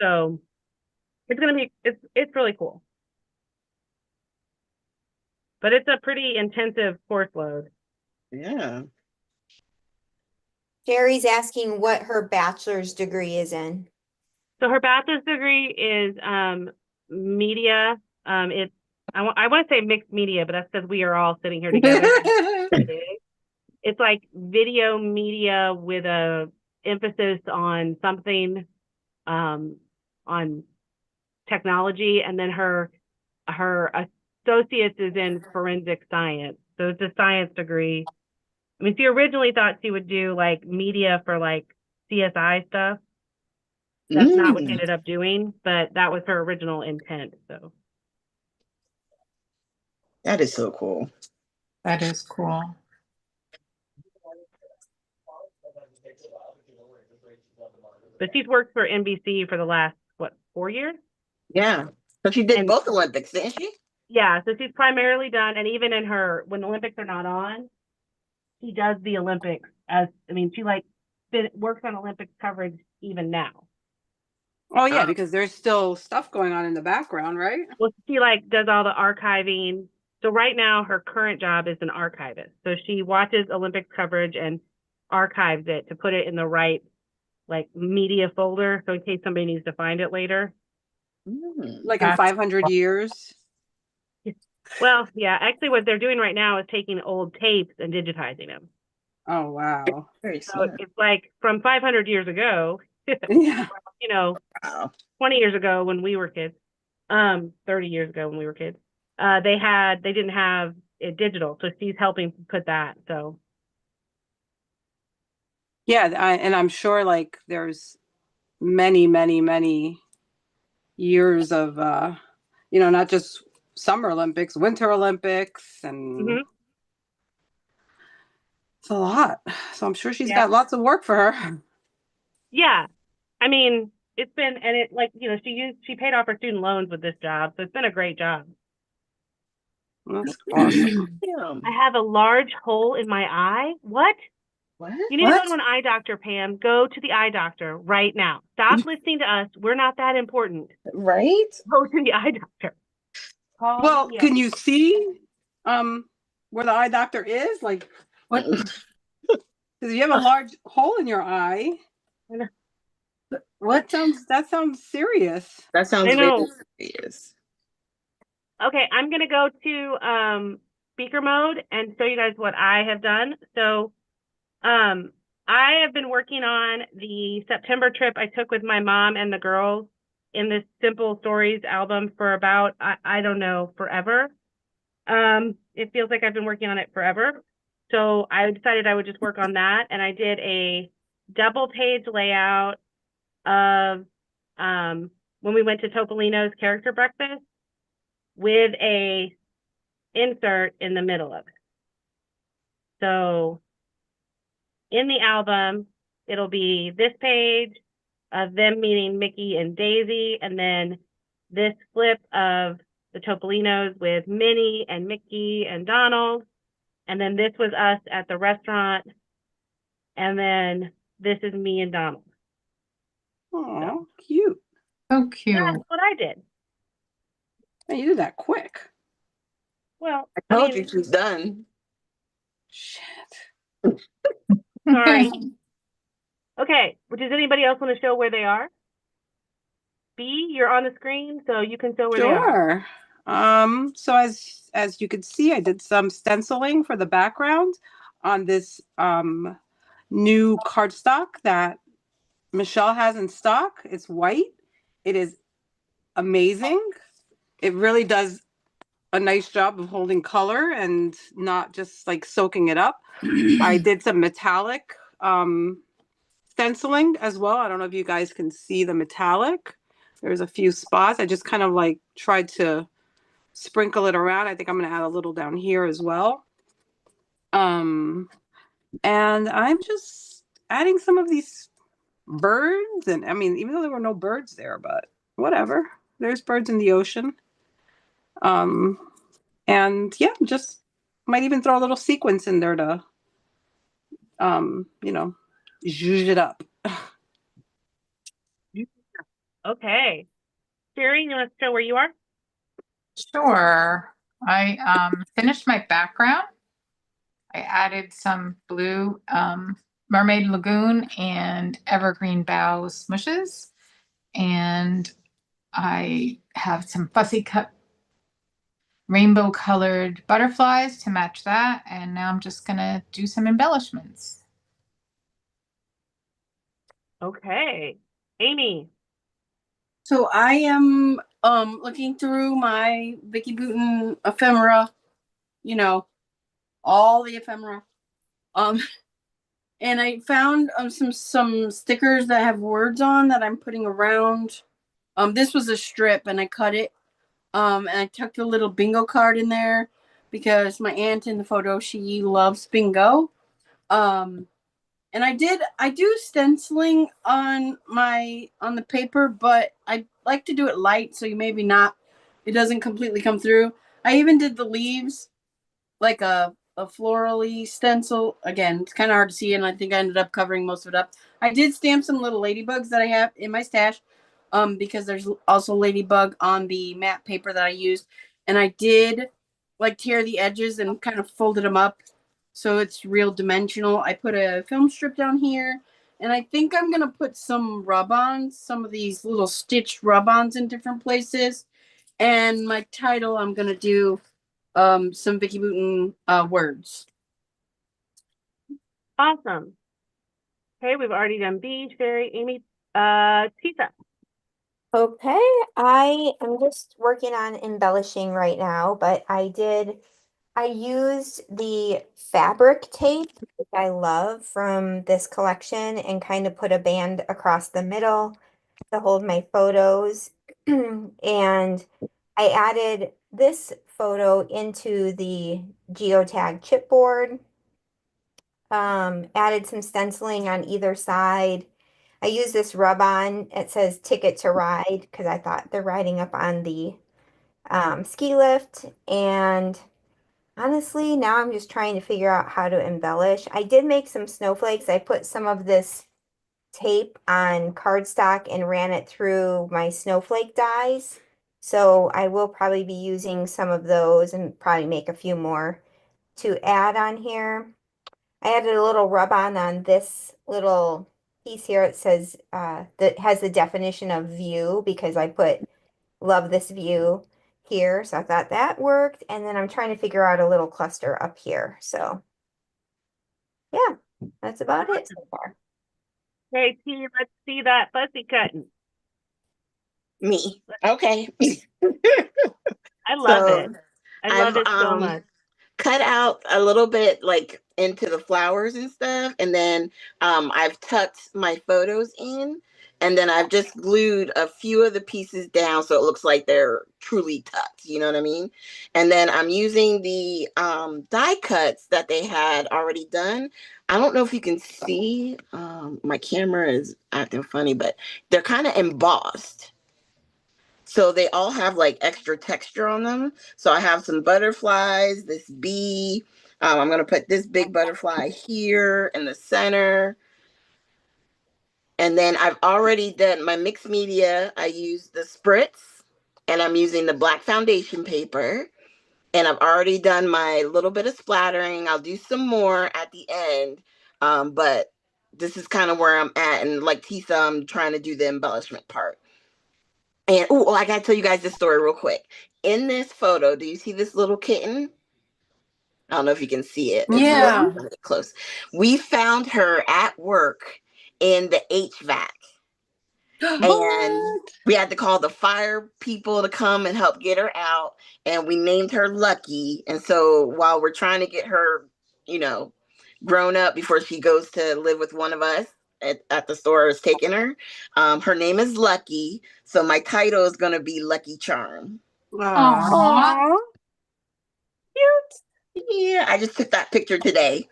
D: so it's going to be, it's really cool. But it's a pretty intensive course load.
F: Yeah.
A: Jerry's asking what her bachelor's degree is in.
D: So her bachelor's degree is media. It's I want to say mixed media, but that's because we are all sitting here together. It's like video media with a emphasis on something, on technology, and then her associate's is in forensic science. So it's a science degree. I mean, she originally thought she would do like media for like CSI stuff. That's not what she ended up doing, but that was her original intent. So
F: That is so cool.
E: That is cool.
D: but she's worked for NBC for the last, what, 4 years?
F: Yeah. So she did
D: And-
F: both Olympics, didn't she?
D: Yeah, so she's primarily done, and even in her, when the Olympics are not on, she does the Olympics as, I mean, she like works on Olympics coverage even now.
C: Oh yeah, because there's still stuff going on in the background, right?
D: Well, she like does all the archiving. So right now her current job is an archivist. So she watches Olympics coverage and archives it to put it in the right like media folder. So in case somebody needs to find it later.
C: Like in 500 years.
D: Well, yeah, actually what they're doing right now is taking old tapes and digitizing them.
C: Oh wow.
F: Very
D: So
F: smart.
D: it's like from 500 years ago,
C: Yeah.
D: you know,
F: Wow.
D: 20 years ago when we were kids, 30 years ago when we were kids, they didn't have it digital. So she's helping put that. So
C: Yeah, and I'm sure like there's many, many, many years of you know, not just Summer Olympics, Winter Olympics, and
D: Mhm.
C: it's a lot. So I'm sure she's
D: Yeah.
C: got lots of work for her.
D: yeah, I mean, it's been, and it like, you know, she paid off her student loans with this job. So it's been a great job.
C: That's awesome.
F: Damn.
D: I have a large hole in my eye. What?
F: What?
D: You need to go to an eye doctor, Pam. Go to the eye doctor right now. Stop listening to us. We're not that important.
F: Right?
D: Go to the eye doctor. Call
C: Well,
D: me up.
C: can you see where the eye doctor is? Like what? Because you have a large hole in your eye. That sounds serious.
F: That sounds
D: I know.
F: very serious.
D: Okay, I'm gonna go to speaker mode and show you guys what I have done. So I have been working on the September trip I took with my mom and the girls in this Simple Stories album for about, I don't know, forever. It feels like I've been working on it forever. So I decided I would just work on that, and I did a double page layout of when we went to Topolino's character breakfast with a insert in the middle of it. So in the album, it'll be this page of them meeting Mickey and Daisy, and then this flip of the Topolinos with Minnie and Mickey and Donald, and then this was us at the restaurant, and then this is me and Donald.
C: Oh, cute.
E: So cute.
D: That's what I did.
C: Man, you did that quick.
D: Well,
F: I told you she's done.
C: Shit.
D: sorry. Okay, but does anybody else want to show where they are? B, you're on the screen, so you can show where they are.
C: Sure. So as you can see, I did some stenciling for the background on this new cardstock that Michelle has in stock. It's white. It is amazing. It really does a nice job of holding color and not just like soaking it up. I did some metallic stenciling as well. I don't know if you guys can see the metallic. There's a few spots. I just kind of like tried to sprinkle it around. I think I'm going to add a little down here as well. And I'm just adding some of these birds. And I mean, even though there were no birds there, but whatever. There's birds in the ocean. And yeah, just might even throw a little sequence in there to, you know, zhuzh it up.
D: Okay. Sherry, you want to show where you are?
E: Sure. I finished my background. I added some blue Mermaid Lagoon and Evergreen Bough smushes. And I have some fussy cut rainbow colored butterflies to match that. And now I'm just gonna do some embellishments.
D: Okay. Amy.
B: So I am looking through my Vicky Bouton ephemera, you know, all the ephemera. And I found some stickers that have words on that I'm putting around. This was a strip and I cut it. And I tucked a little bingo card in there because my aunt in the photo, she loves bingo. And I do stenciling on the paper, but I like to do it light so you maybe not, it doesn't completely come through. I even did the leaves like a florally stencil. Again, it's kind of hard to see, and I think I ended up covering most of it up. I did stamp some little ladybugs that I have in my stash, because there's also ladybug on the matte paper that I used, and I did like tear the edges and kind of folded them up so it's real dimensional. I put a film strip down here, and I think I'm gonna put some rub-ons, some of these little stitched rub-ons in different places. And my title, I'm gonna do some Vicky Bouton words.
D: Awesome. Okay, we've already done B, Sherry, Amy, Tisa.
A: Okay, I am just working on embellishing right now, but I used the fabric tape, which I love from this collection, and kind of put a band across the middle to hold my photos. And I added this photo into the geotag chipboard, added some stenciling on either side. I use this rub-on. It says Ticket to Ride because I thought they're riding up on the ski lift. And honestly, now I'm just trying to figure out how to embellish. I did make some snowflakes. I put some of this tape on cardstock and ran it through my snowflake dies. So I will probably be using some of those and probably make a few more to add on here. I added a little rub-on this little piece here. It says that has the definition of view because I put love this view here. So I thought that worked. And then I'm trying to figure out a little cluster up here. So yeah, that's about it so far.
D: Okay, T, let's see that fussy cutting.
F: Me. Okay.
D: I love
F: So,
D: it. I love
F: I've
D: it so much.
F: cut out a little bit like into the flowers and stuff, and then I've tucked my photos in, and then I've just glued a few of the pieces down so it looks like they're truly tucked, you know what I mean? And then I'm using the die cuts that they had already done. I don't know if you can see, my camera is acting funny, but they're kind of embossed. So they all have like extra texture on them. So I have some butterflies, this bee. I'm going to put this big butterfly here in the center. And then I've already done my mixed media. I used the spritz and I'm using the black foundation paper. And I've already done my little bit of splattering. I'll do some more at the end. But this is kind of where I'm at. And like Tisa, I'm trying to do the embellishment part. And oh, I gotta tell you guys this story real quick. In this photo, do you see this little kitten? I don't know if you can see it. It's
B: Yeah.
F: really close. We found her at work in the HVAC. And we had to call the fire people to come and help get her out. And we named her Lucky. And so while we're trying to get her, grown up before she goes to live with one of us at the store is taking her, her name is Lucky. So my title is going to be Lucky Charm.
E: Aww.
F: Cute. Yeah, I just took that picture today.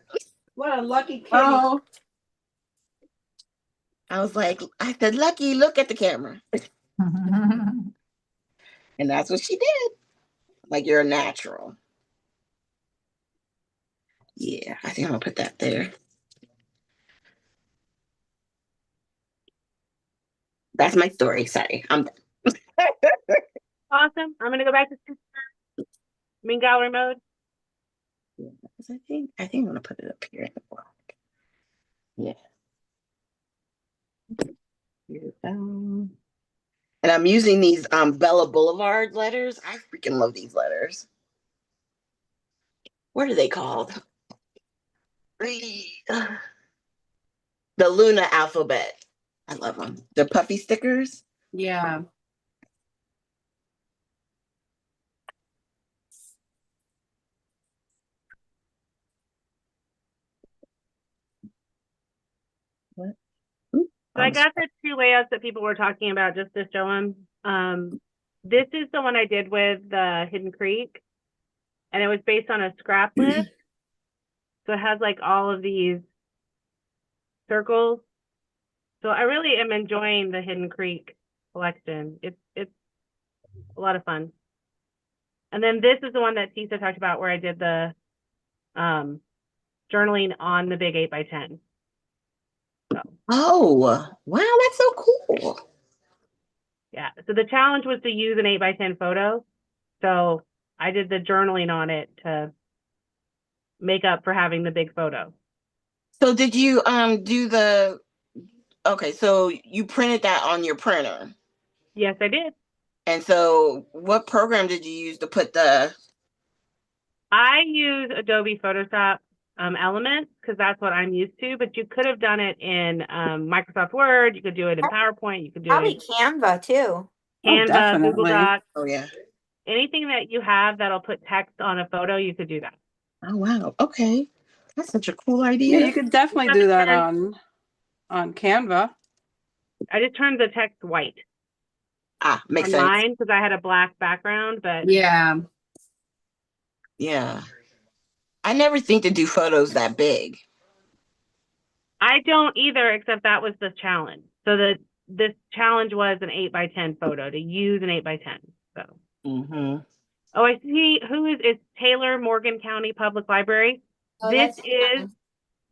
C: What a lucky kitty.
B: Oh,
F: I said, Lucky, look at the camera. And that's what she did. Like you're a natural. Yeah, I think I'm gonna put that there. That's my story. Sorry, I'm done.
D: Awesome. I'm gonna go back to main gallery mode.
F: I think I'm gonna put it up here in the block. Yeah. And I'm using these Bella Boulevard letters. I freaking love these letters. What are they called? The Luna alphabet. I love them. The puffy stickers.
B: Yeah.
F: What?
D: So I got the two layouts that people were talking about just to show them. This is the one I did with the Hidden Creek, and it was based on a scrap list. So it has like all of these circles. So I really am enjoying the Hidden Creek collection. It's a lot of fun. And then this is the one that Tisa talked about where I did the journaling on the big 8x10. So.
F: Oh, wow, that's so cool.
D: Yeah. So the challenge was to use an 8x10 photo. So I did the journaling on it to make up for having the big photo.
F: So did you do the okay, so you printed that on your printer.
D: Yes, I did.
F: And so what program did you use to put the
D: I use Adobe Photoshop Elements because that's what I'm used to, but you could have done it in Microsoft Word, you could do it in PowerPoint, you could do
A: Probably
D: it
A: Canva too.
D: in Canva, Google
C: definitely.
D: Docs,
F: Oh yeah.
D: anything that you have that'll put text on a photo, you could do that.
F: Oh wow. Okay. That's such a cool
C: Yeah,
F: idea.
C: you could definitely do that on Canva.
D: I just turned the text white
F: Makes
D: on
F: sense.
D: mine because I had a black background, but
B: Yeah.
F: Yeah. I never think to do photos that big.
D: I don't either, except that was the challenge. So this challenge was an 8x10 photo, to use an 8x10. So,
F: Mm-hmm.
D: oh, I see it's Taylor Morgan County Public Library.
A: Oh,
D: This
A: that's
D: is
A: fun.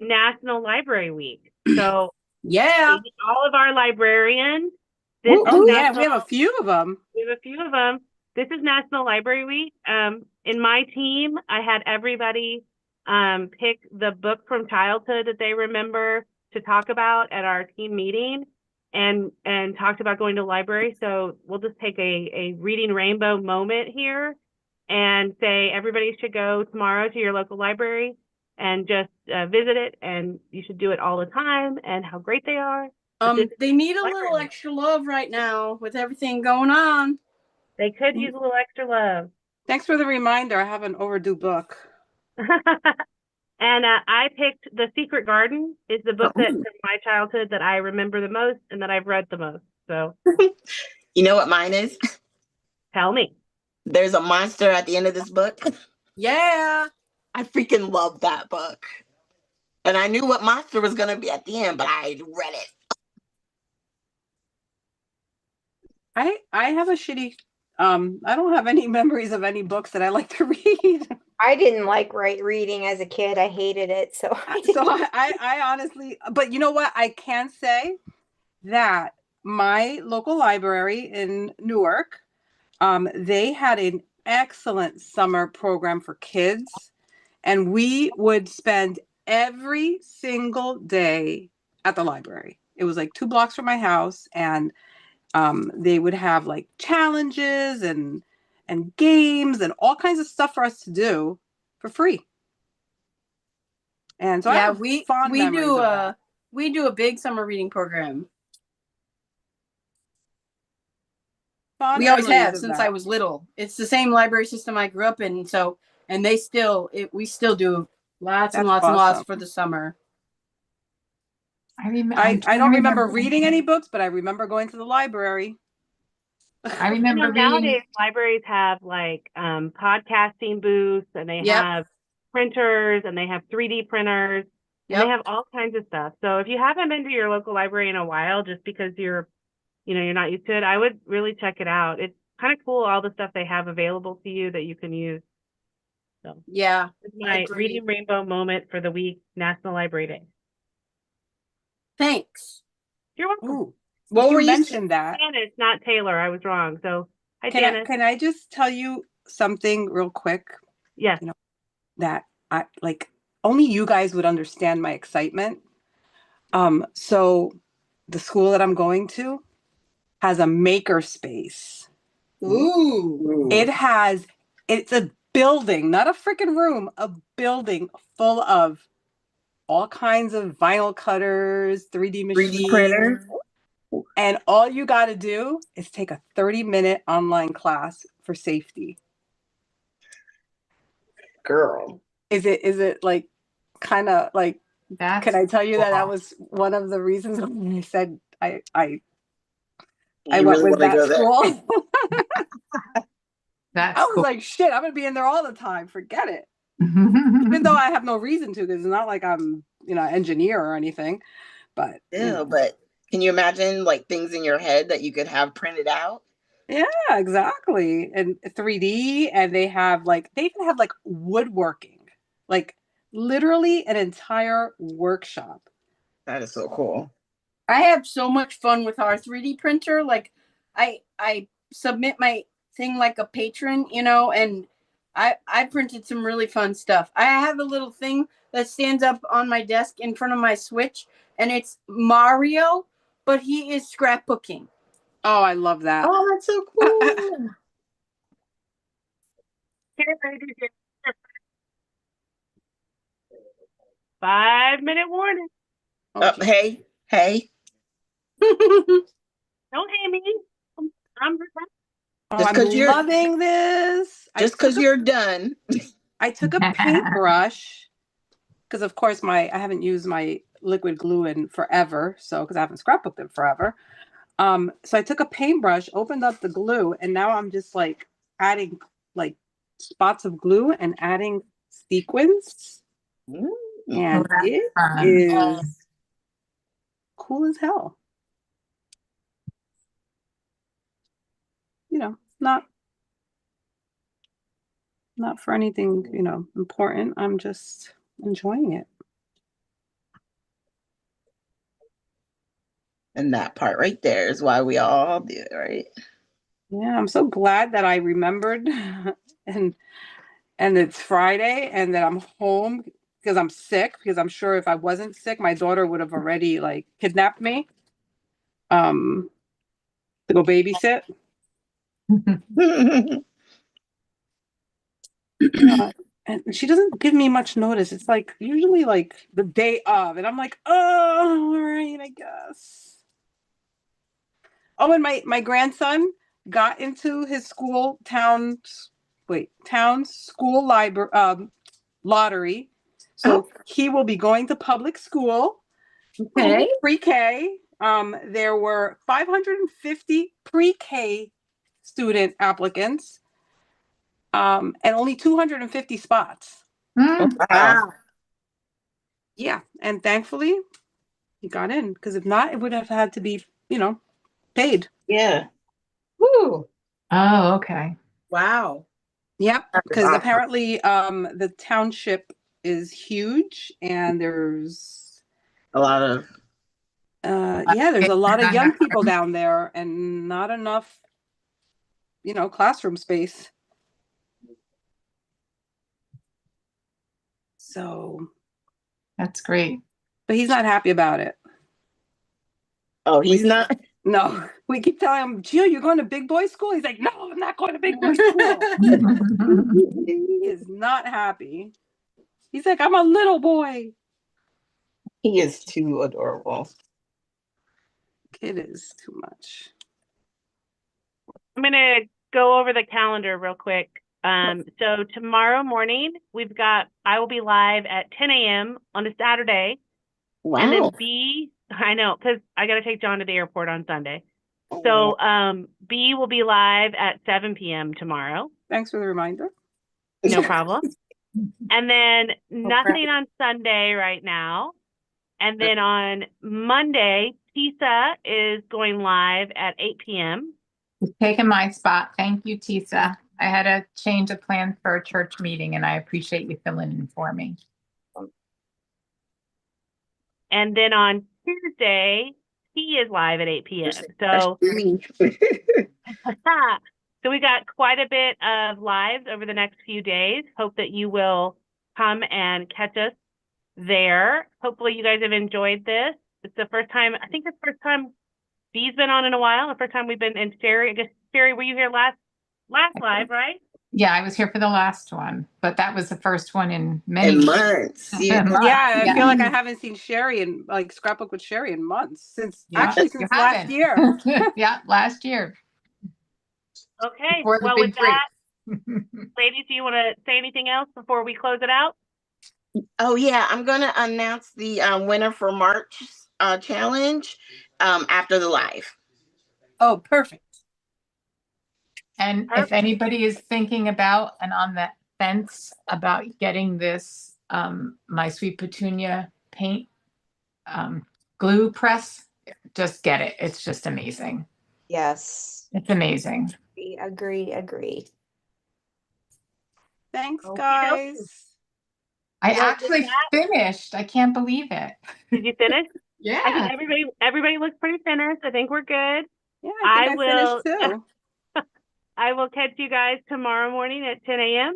D: National Library Week. So
B: Yeah.
D: all of our librarians, this
F: Ooh,
D: is
C: Oh
F: ooh.
C: yeah,
D: National,
C: we have a few of them.
D: we have a few of them. This is National Library Week. In my team, I had everybody pick the book from childhood that they remember to talk about at our team meeting and talked about going to the library. So we'll just take a reading rainbow moment here and say everybody should go tomorrow to your local library and just visit it, and you should do it all the time and how great they are.
B: They need a
D: library
B: little
D: week.
B: extra love right now with everything going on.
D: They could use a little extra love.
C: Thanks for the reminder. I have an overdue book.
D: And I picked The Secret Garden is the book that
F: Ooh.
D: from my childhood that I remember the most and that I've read the most. So
F: You know what mine is?
D: tell me.
F: There's a monster at the end of this book.
B: Yeah.
F: I freaking love that book. And I knew what monster was gonna be at the end, but I read it.
C: I have a shitty I don't have any memories of any books that I like to read.
A: I didn't like reading as a kid. I hated it. So
C: I honestly, but you know what? I can say that my local library in Newark, they had an excellent summer program for kids, and we would spend every single day at the library. It was like 2 blocks from my house, and they would have like challenges and games and all kinds of stuff for us to do for free. And so I
B: Yeah,
C: have
B: we
C: memories
B: do
C: of that.
B: we do a big summer reading program.
C: Fond
B: We always
C: memories
B: have
C: of
B: since
C: that.
B: I was little. It's the same library system I grew up in, so and we still do lots and
C: That's
B: lots and lots
C: awesome.
B: for the summer.
C: I don't remember reading any books, but I remember going to the library.
E: I remember reading.
D: Nowadays libraries have like podcasting booths, and they
B: Yep.
D: have printers, and they have 3D printers, and they
B: Yep.
D: have all kinds of stuff. So if you haven't been to your local library in a while, just because you're not used to it, I would really check it out. kind of cool all the stuff they have available to you that you can use. So
B: Yeah,
D: it's
B: I
D: my
B: agree.
D: Reading Rainbow moment for the week, National Library Day.
B: Thanks.
D: You're welcome.
C: Ooh,
F: What
C: you
F: were you?
C: mentioned that.
D: Janice, not Taylor. I was wrong. So hi,
C: Can
D: Janice.
C: I just tell you something real quick
D: Yes.
C: that I like only you guys would understand my excitement. So the school that I'm going to has a maker space.
F: Ooh.
C: It's a building, not a freaking room, a building full of all kinds of vinyl cutters, 3D
F: 3D
C: machines.
F: printer.
C: And all you got to do is take a 30-minute online class for safety.
F: Girl.
C: Is it like kind of like,
E: That's
C: can I tell you that
E: cool.
C: was one of the reasons when I said I
F: You
C: went
F: really
C: with
F: want to
C: that
F: go there?
C: school?
E: That's
C: I was
E: cool.
C: like, shit, I'm gonna be in there all the time. Forget it. Even though I have no reason to, because it's not like I'm, an engineer or anything. But
F: Yeah, but can you imagine like things in your head that you could have printed out?
C: yeah, exactly. And 3D, and they even have like woodworking, like literally an entire workshop.
F: That is so cool.
B: I have so much fun with our 3D printer. Like I submit my thing like a patron, and I printed some really fun stuff. I have a little thing that stands up on my desk in front of my Switch, and it's Mario, but he is scrapbooking.
C: Oh, I love that.
F: Oh, that's so cool.
D: 5-minute warning.
F: Hey.
D: Don't hate me. I'm
C: Oh,
F: Just
C: I'm
F: 'cause you're-
C: loving this.
F: Just because you're done.
C: I took a paintbrush because, of course, I haven't used my liquid glue in forever. So, because I haven't scrapbooked in forever. So I took a paintbrush, opened up the glue, and now I'm just like adding like spots of glue and adding sequins.
F: Mm.
C: And
E: that's
C: it
E: fun.
C: is cool as hell. Not for anything, important. I'm just enjoying it.
F: And that part right there is why we all do it, right?
C: Yeah, I'm so glad that I remembered and it's Friday and that I'm home because I'm sick, because I'm sure if I wasn't sick, my daughter would have already like kidnapped me to go babysit. And she doesn't give me much notice. It's like usually like the day of, and I'm like, oh, all right, I guess. Oh, and my grandson got into his town school library lottery. So he will be going to public school.
B: Okay.
C: Pre-K. There were 550 pre-K student applicants, and only 250 spots.
F: Wow.
C: Yeah, and thankfully he got in, because if not, it would have had to be, paid.
F: Yeah.
B: Woo.
E: Oh, okay.
B: Wow.
C: Yep, because
F: awesome.
C: apparently the township is huge, and there's
F: A lot of
C: there's a lot of young people down there and not enough classroom space. So
E: That's great.
C: but he's not happy about it.
F: Oh, he's not.
C: No, we keep telling him, Gio, you're going to big boy school? He's like, no, I'm not going to big boy school. He is not happy. He's like, I'm a little boy.
F: He is too adorable.
C: It is too much.
D: I'm gonna go over the calendar real quick. So tomorrow morning I will be live at 10 a.m. on a Saturday.
F: Wow.
D: And then I know, because I got to take John to the airport on Sunday. So B will be live at 7 p.m. tomorrow.
C: Thanks for the reminder.
D: No problem. And then nothing on Sunday right now. And then on Monday, Pizza is going live at 8 p.m.
E: You've taken my spot. Thank you, Tisa. I had a change of plans for a church meeting and I appreciate you filling in for me.
D: And then on Tuesday, he is live at 8 p.m. So,
F: Me.
D: so we got quite a bit of lives over the next few days. Hope that you will come and catch us there. Hopefully you guys have enjoyed this. It's the first time, I think it's the first time Bee's been on in a while. The first time we've been, and Sherry, I guess, Sherry, were you here last live, right?
E: Yeah, I was here for the last one, but that was the first one in many
F: In months. Yeah.
E: months.
C: Yeah, I
E: Yeah.
C: feel like I haven't seen Sherry in like Scrapbook with Sherry in months since
E: Yeah,
C: actually
E: you
C: since last
E: haven't.
C: year.
E: Yeah, last year.
D: Okay.
E: Before the
D: Well,
E: big
D: with that,
E: break.
D: ladies, do you want to say anything else before we close it out?
F: Oh yeah, I'm gonna announce the winner for March challenge after the live.
C: Oh, perfect.
E: And if
D: Perfect.
E: anybody is thinking about and on the fence about getting this My Sweet Petunia paint glue press, just get it. It's just amazing.
A: Yes.
E: It's amazing.
A: Agree.
C: Thanks,
D: Okey
C: guys.
E: I
D: Well, with
E: actually finished. I can't believe it.
D: Did you finish? I
E: Yeah.
D: think everybody looks pretty finished. I think we're good.
C: Yeah,
D: I
C: I think I
D: will-
C: finished too.
D: I will catch you guys tomorrow morning at 10 a.m.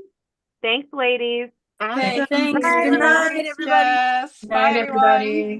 D: Thanks, ladies.
B: Okay,
F: Awesome.
B: thanks.
D: Bye.
B: Good night, everybody.
C: Yes.
E: Good
C: Bye,
E: night,
C: everyone.
E: everybody.